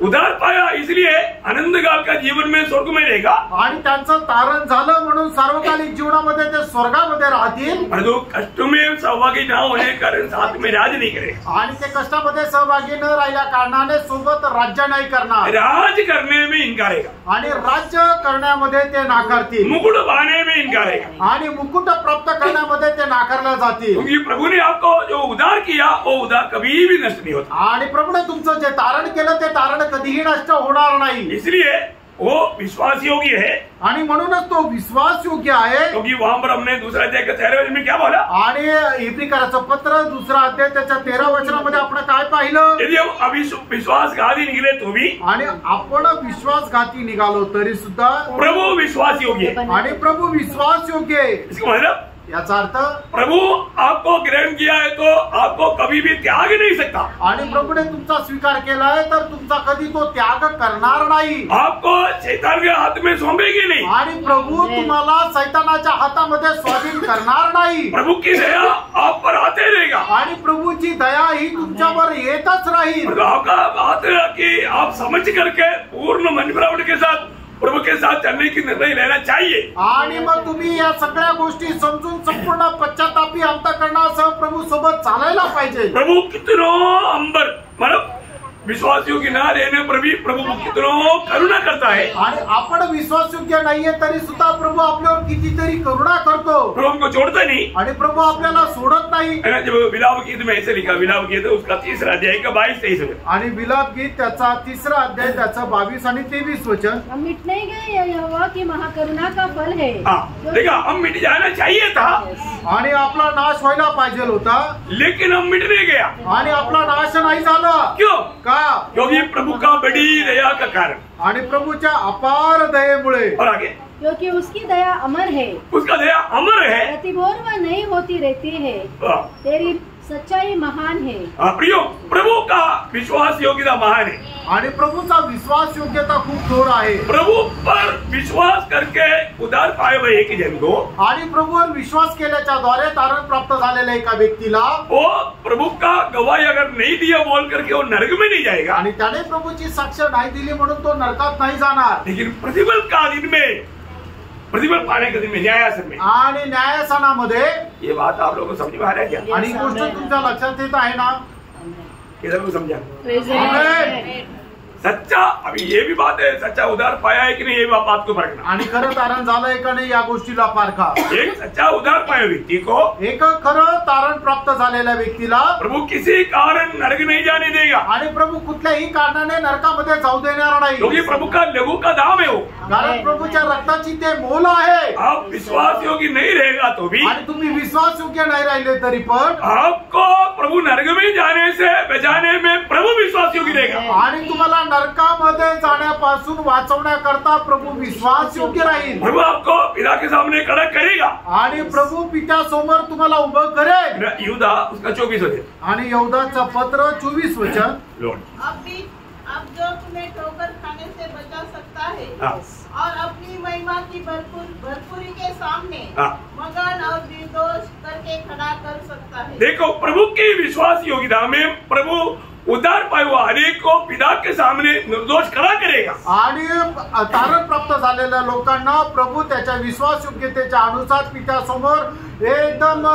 उद्धार पाया इसलिए आनंद काल का जीवन में स्वर्ग में रहेगा, आणि त्यांचं तारण झालं म्हणून सार्वकालिक जीवनामध्ये ते स्वर्गामध्ये राहतील। परंतु कष्ट में सहभागी न होने के कारण साथ में राज नहीं करेगा, आणि ते कष्टामध्ये सहभागी न राहिल्या कारणाने सोबत राज्य नाही करणार, राज करने में इनकारेगा, आणि राज्य करण्यामध्ये ते नाकारतील, मुकुट पाने में इनकारेगा, आणि मुकुट प्राप्त करण्यामध्ये ते नाकारल्या जातील। क्योंकि प्रभु ने आपको जो उद्धार किया वो उद्धार कभी भी नष्ट नहीं होता, आणि प्रभूने तुमचं जे तारण केलं ते तारण कधीही नष्ट होणार नाही। इसलिए वो विश्वास योग्य है, आणि म्हणूनच तो विश्वास योग्य आहे। क्योंकि वहां पर हमने दूसरा अध्याय के 13वें वचन में क्या बोला, आणि इब्रिकराचं पत्र 2 अध्याय त्याच्या 13 वचनामध्ये आपण काय पाहिलं, यदि हम अविश्वासघाती निकले तो भी, आणि आपण विश्वासघाती निघालो तरी सुद्धा प्रभु विश्वास योग्य है। आणि प्रभू विश्वास योग्य आहे। इसका मतलब याचा अर्थ प्रभु आपको ग्रहण किया है तो आपको कभी भी त्याग नहीं सकता, आणि प्रभूने तुमचा स्वीकार केलाय तर तुमचा कधी तो त्याग करणार नाही, आपको शैतान के हाथ में सौंपेगी नहीं, आणि प्रभू तुम्हाला शैतानाच्या हातामध्ये स्वाधीन करणार नाही। प्रभु की दया आप पर आते रहेगा, आणि प्रभूची दया ही तुमच्यावर येतच राहील। और आपका बात है कि आप समझ करके पूर्ण मन प्रावट के साथ प्रभु के साथ चलने की निर्णय लेना चाहिए, आणि मग तुम्ही या सगळ्या गोष्टी समजून संपूर्ण पश्चातापी अंतःकरणासह प्रभू सोबत चालायला पाहिजे। प्रभु कितनो अंबर मतलब विश्वास योग्य न रहने पर भी प्रभु कितनो करुणा करता है, आणि आपण विश्वासयोग्य नाहीये तरी सुद्धा प्रभू आपल्यावर कितीतरी करुणा करतो, प्रभु हमको छोड़ता नहीं। आणि प्रभू आपल्याला सोडत नाही। है ना, जब विलाप गीत में ऐसे लिखा, विलाप गीत उसका 3रा अध्याय का 22-23 आणि विलाप गीत त्याचा 3रा अध्याय त्याचा 22 आणि 23 वचन, हम मिट नहीं गए, यहोवा की महाकरुणा का फल है। देखा, हम मिट जाना चाहिए था, आणि आपला नाश व्हायला पाहिजे होता, लेकिन हम मिट नहीं गया, आणि आपला नाश नाही झाला। क्यों? का? क्योंकि प्रभु का बड़ी दया का कारण, आणि प्रभूच्या अपार दयेमुळे। और आगे, क्योंकि उसकी दया अमर है, उसका दया अमर है, प्रतिभोर व नहीं होती रहती है, तेरी सच्चाई महान है। प्रियो, प्रभु का विश्वास योग्यता महान है, आणि प्रभूचा विश्वास योग्यता खूप थोर आहे। प्रभु पर विश्वास करके उद्धार पाए हुए एक जन को, आणि प्रभूवर विश्वास केल्याच्या द्वारे तारण प्राप्त झालेल्या एका व्यक्तीला, वो प्रभु का गवाही अगर नहीं दिया बोल करके वो नरक में नहीं जाएगा, आणि त्याने प्रभूची साक्ष नाही दिली म्हणून तो नरकात नाही जाणार, लेकिन प्रतिफल का दिन में, प्रतिफल पाने के दिन में, न्यायासन में। आणि न्यायासनामध्ये ये बात आप लोगों को समझ में आ रहा है क्या? आणि गोष्ट तुमच्या लक्षात येत आहे ना? किधर को समझा? आमेन। सच्चा, अभी ये भी बात है, सच्चा उद्धार पाया है कि नहीं, ये बात को परखना। आणि खरं तारण झालंय का नाही या गोष्टीला पारखा। एक सच्चा उद्धार पाया व्यक्ति को, एक खरं तारण प्राप्त झालेल्या व्यक्तीला प्रभु किसी कारण नरक नहीं जाने देगा, आणि प्रभू कुठल्याही कारणाने नरकामध्ये जाऊ देणार नाही, क्योंकि प्रभु का लघु का दाम है वो। कारण प्रभूच्या रक्ताची ते मोल आहे। आप विश्वास योग्य नहीं रहेगा तो भी, आणि तुम्ही विश्वास योग्य नाही राहिले तरी पण आपको प्रभु नरक में जाने से बचाने में प्रभु विश्वास योग्य रहेगा, आणि तुम्हाला नरकामध्ये जाण्यापासून वाचवण्याकरता प्रभू विश्वास योग्य राहील। प्रभु आपको पिता के सामने खड़ा करेगा, आणि प्रभू पित्यासमोर तुम्हाला उभं करेल। यहूदा उसका 24 होते, आणि यहूदाचं पत्र 24 वचन, अब जो तुम्हें ठोकर खाने से बचा सकता है और अपनी महिमा की भरपूरी के सामने मगन और निर्दोष करके खड़ा कर सकता है। देखो, प्रभु की विश्वास योग्यता में प्रभु उद्धार पाए हुआ अनेक को पिता के सामने निर्दोष खड़ा करेगा, आणि तारण प्राप्त झालेल्या लोकांना प्रभू त्याच्या विश्वास योग्यतेच्या अनुसार पित्यासमोर एकदम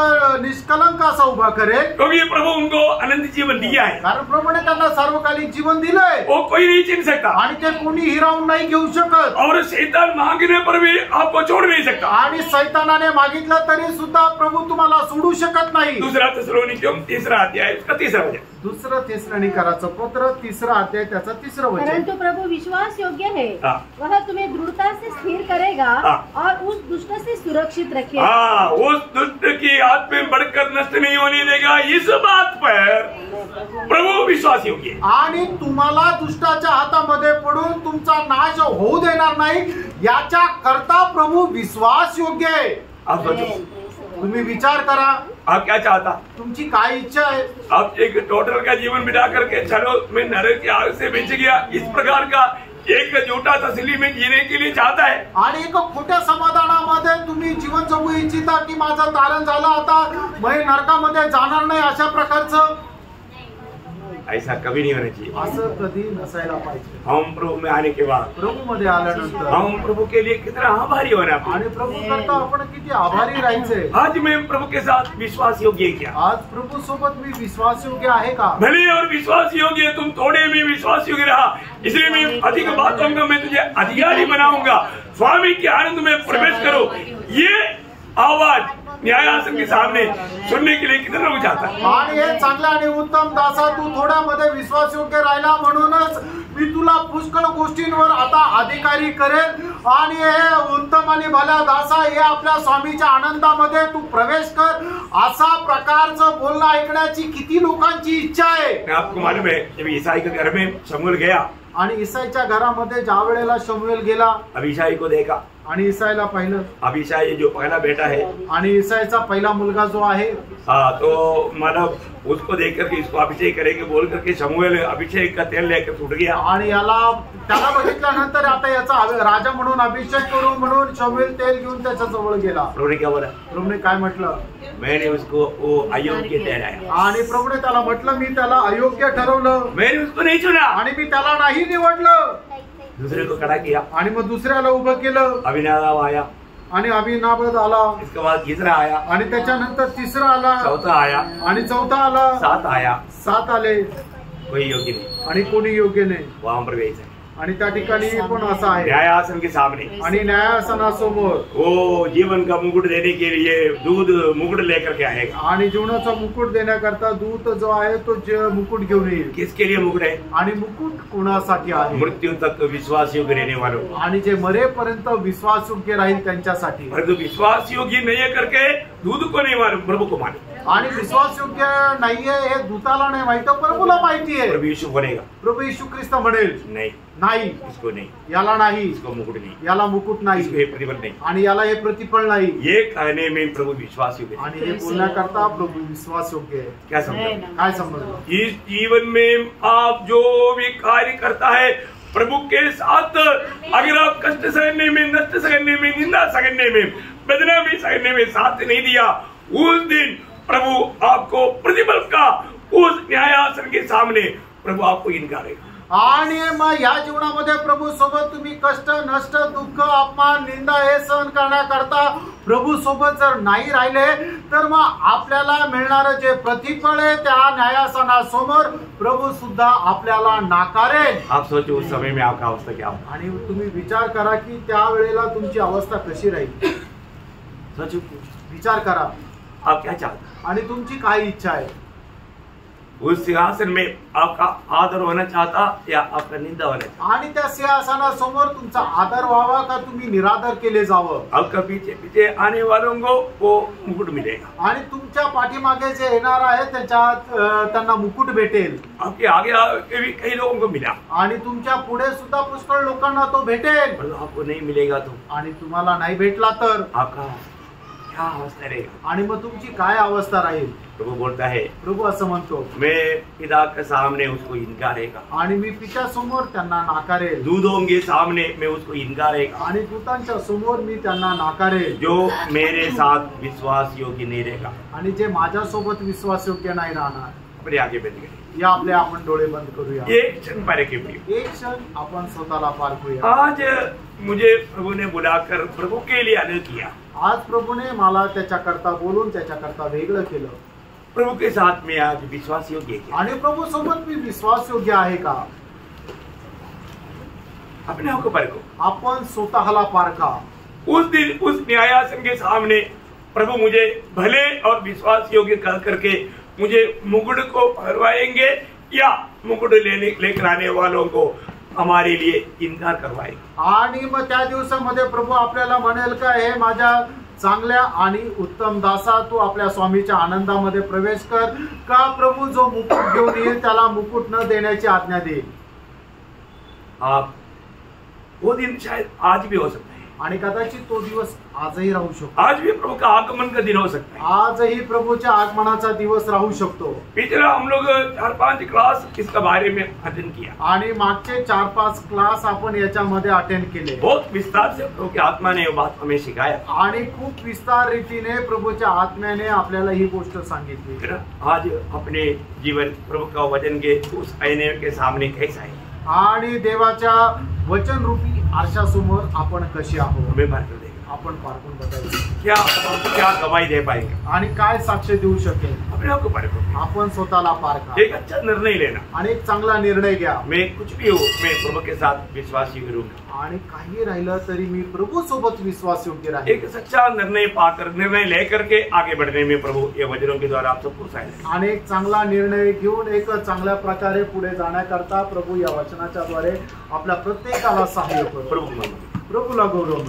निष्कलंक असा उभा करेल, क्योंकि प्रभु उनको अनंत जीवन दिया है, कारण प्रभूने त्यांना सार्वकालिक जीवन दिलंय, वो कोई नहीं छीन सकता, आणि ते कोणी हिरावून नाही घेऊ शकत, और शैतान मांगने पर भी आपको छोड़ नहीं सकता, आणि शैतानाने मागितलं तरी सुद्धा प्रभू तुम्हाला सोडू शकत नाही। 2 थिस्सलुनीकियों 3रा अध्याय उसका 3रा वचन, 2 थिस्सलुनीकियों वर्तणी करायचं पत्र 3 अध्याय त्याचा 3 वचन। परंतु प्रभु विश्वास योग्य है, वह तुम्हें दृढ़ता से स्थिर करेगा और उस दुष्ट से सुरक्षित रखेगा। उस दुष्ट की हाथ में बढ़कर नष्ट नहीं होने देगा। इस बात पर प्रभु विश्वास योग्य आणि तुम्हाला दुष्टाच्या हातामध्ये पडून तुमचा नाश होऊ देणार नाही याच्या करता प्रभु विश्वास योग्य आहे। आप सोचो, तुम्ही विचार करा, आप क्या चाहता? तुमची काय इच्छा आहे? आप एक टोटल का जीवन बिता करके चलो मैं नरक की आग से बच गया, इस प्रकार का एक झूठा तसली में जीने के लिए चाहता है। आणि एक खोट्या समाधानामध्ये तुम्ही जीवन जगू इच्छिता की माझं तारण झालं आता मी नरकामध्ये जाणार नाही अशा प्रकारचं? ऐसा कभी नहीं होना चाहिए। असं कधी नसायला पाहिजे। हम प्रभु में आने के बाद, प्रभु मध्ये आल्यानंतर हम प्रभु के लिए कितना आभारी होना। आणि प्रभु करता आपण किती आभारी राहायचे। आज मैं प्रभु के साथ विश्वास योग्य है क्या? आज प्रभु सोबत मी विश्वास योग्य आहे का? भले और विश्वास योग्य है, तुम थोड़े में विश्वास योग्य रहा, इसलिए मैं अधिक बातों का मैं तुझे अधिकारी बनाऊंगा। स्वामी के आनंद में प्रवेश करो, ये आवाज न्यायासन के सामने सुनने के लिए कितना लोग चाहता है। आणि हे चांगला आणि उत्तम दासा, तू थोड्यामध्ये विश्वास योग्य राहिला म्हणूनच मी तुला पुष्कळ गोष्टींवर आता अधिकारी करेल। आणि हे उत्तम आणि भला दासा, हे आपल्या स्वामीच्या आनंदामध्ये तू प्रवेश कर, असा प्रकारचं बोलणं ऐकण्याची किती लोकांची इच्छा आहे। आपको मालूम है, जब ईसाई के घर में शमूएल गया आणि ईसाईच्या घरामध्ये ज्या वेळेला शमूएल गेला, अभिषाई को देखा, आणि ईसाईला पाहिलं, अभिषाई जो पहला बेटा है, आणि ईसाईचा पहिला मुलगा जो आहे, तो मतलब उसको देख करके इसको अभिषेक करेंगे बोल करके शमूएल अभिषेक का तेल लेकर छूट गया। आणि त्याला बघितल्यानंतर आता याचा राजा म्हणून अभिषेक करू म्हणून शमूएल तेल घेऊन त्याच्या जवळ गेला। प्रभुने क्या बोला? प्रभुने काय म्हटलं? मैंने उसको वो अयोग्य ठहराया। आणि प्रभुने त्याला म्हटलं मी त्याला अयोग्य ठरवलं, मैंने उसको नहीं चुना, आणि मी त्याला नाही निवडलं। दूसरे को खड़ा किया, आणि मग दुसऱ्याला उभं केलं, अभिनादाब आया, आणि अभिनादाब आला, इसके बाद तीसरा आया, आणि त्याच्यानंतर तिसरा आला, चौथा आया, आणि चौथा आला, 7 आया, 7 आले, कोई योग्य नहीं, आणि कोणी योग्य नाही। वहां पर वैसा है। आणि त्या ठिकाणी पण असं आहे, न्यायासन के सामने आणि न्यायासनासमोर वो जीवन का मुकुट देने के लिए दूध मुकुट लेकर के आएगा। आणि जीवनाचा मुकुट देण्याकरता दूत जो आहे तो मुकुट घेऊन येईल। किसके लिए मुकुट है? आणि मुकुट कोणासाठी आहे? मृत्यु तक विश्वास योग्य रहने वालों, आणि जे मरेपर्यंत विश्वास योग्य राहील त्यांच्यासाठी। परंतु विश्वास योग्य नहीं है करके दूध को नहीं मालूम, प्रभु को मालूम। आणि विश्वास योग्य नाहीये हे दूताला नाही माहित, प्रभूला माहिती आहे। प्रभु यीशु बोलेगा, प्रभू येशू ख्रिस्त म्हणेल नहीं, नाही, इसको नहीं, याला नाही, इसको मुकुट नहीं, याला मुकुट इसको नाही, ये प्रतिफल नहीं। आणि याला हे प्रतिफल नाही। ये कहने में प्रभु विश्वास योग्य है। आणि हे बोलण्याकरता प्रभू विश्वास योग्य आहे। क्या समझ? काय समजलं? इस जीवन में आप जो भी कार्य करता है प्रभु के साथ, अगर आप कष्ट सहने में, नष्ट सहने में, निंदा सहने में, बदनामी सहने में साथ नहीं दिया, उस दिन प्रभु आपको प्रतिफल का उस न्यायासन के सामने प्रभु आपको इनकारेगा। आणि मग या जीवनामध्ये प्रभू सोबत तुम्ही कष्ट, नष्ट, दुःख, अपमान, निंदा हे सहन करण्याकरता प्रभू सोबत जर नाही राहिले तर मग आपल्याला मिळणारं जे प्रतिफळ आहे त्या न्यायासनासमोर प्रभू सुद्धा आपल्याला नाकारेल। आप सोचो उस समय में आपका अवस्था क्या होगा? आणि तुम्ही विचार करा की त्या वेळेला तुमची अवस्था कशी राहील। सोचो, विचार करा, आप क्या चाहते? आणि तुमची काय इच्छा आहे? उस सिंहासन में आपका आदर होना चाहता या आपका निंदा होना चाहता? आणि त्या सिंहासनासमोर तुमचा आदर व्हावा का तुम्ही निरादर केले जावं? आपका पीछे पीछे आने वालों को वो मुकुट मिलेगा, आणि तुमच्या पाठीमागे जे येणार आहे त्याच्यात त्यांना मुकुट भेटेल। आपके आगे आगे भी कई लोगों को मिला, आणि तुमच्या पुढे सुद्धा पुष्कळ लोकांना तो भेटेल। पर आपको नहीं मिलेगा तो आणि तुम्हाला नाही भेटला तर आपका क्या अवस्था रहेगा? आणि मग तुमची काय अवस्था राहील? प्रभु बोलता है, प्रभू असं म्हणतो, मैं पिता के सामने उसको इनकारेगा, आणि मी पित्यासमोर त्यांना नाकारेल, दूतों के सामने मैं उसको इनकारेगा, आणि दूतांच्या समोर मी त्यांना नाकारेल, जो मेरे साथ विश्वास योग्य नहीं रहेगा। आणि जे माझ्यासोबत विश्वासयोग्य नाही राहणार। अपने आगे बंद करें, या आपले आपण डोळे बंद करूया। एक क्षण पहले के प्रिय, एक क्षण आपण स्वतःला पारखूया। आज मुझे प्रभु ने बुलाकर प्रभु के लिए अलग किया। आज प्रभूने मला त्याच्याकरता बोलून त्याच्याकरता वेगळं केलं। प्रभु के साथ में आज विश्वास योग्य है, आणि प्रभू सोबत मी विश्वासयोग्य आहे का? अपने आप को परखो, आपण स्वतःला पारखा। उस दिन उस न्यायासन के सामने प्रभु मुझे भले और विश्वास योग्य कर करके मुझे मुकुट को पहनवाएंगे या मुकुट लेकर आने वालों को हमारे लिए इंतजार करवाए। आणि मग त्या दिवसामध्ये प्रभू आपल्याला म्हणेल का, हे माझ्या चांगल्या आणि उत्तम दासा, तू आपल्या स्वामीच्या आनंदामध्ये प्रवेश कर का? प्रभू जो मुकुट घेऊन येईल त्याला मुकुट न देण्याची आज्ञा देईल। आप वो दिन शायद आज भी हो सकता है, आणि कदाचित तो दिवस आजही राहू शकतो। आज भी प्रभु का आगमन का दिन हो सकता है, आजही प्रभूच्या आगमनाचा दिवस राहू शकतो। पिछला हम लोग 4-5 क्लास इसका बारे में अध्ययन किया, आणि मागचे 4-5 क्लास आपण याच्यामध्ये अटेंड केले। बहुत विस्तार से प्रभु की आत्मा ने ये बात हमें सिखाया, आणि खूप विस्तार रीतीने प्रभूच्या आत्म्याने आपल्याला ही गोष्ट सांगितली। आज अपने जीवन प्रभु का वचन के उस आईने के सामने कैसा है, आणि देवाच्या वचन रूपी आरशासमोर आपण कशी आहोत, हमें पारखून देगा। आपण पारखून बघायचं, क्या गवाही दे पाएंगे, आणि काय साक्ष देऊ शकेल, अपने आप को पारखो, आपण स्वतःला पारखा, एक अच्छा निर्णय लेना। आणि एक चांगला निर्णय घ्या। मैं कुछ भी हो, मैं प्रभु के साथ विश्वासी करूंगा, आणि काही राहिलं तरी मी प्रभू सोबत विश्वास योग्य राहील। एक सच्चा निर्णय लेकर के आगे बढ़ने में प्रभु ये वचनों के द्वारा आप सबको सहायता आणि एक चांगला निर्णय घेऊन एक चांगल्या प्रकारे पुढे जाण्याकरता प्रभू या वचनाच्या द्वारे आपल्या प्रत्येकाला सहाय्य करो। प्रभु प्रभूला गौरव.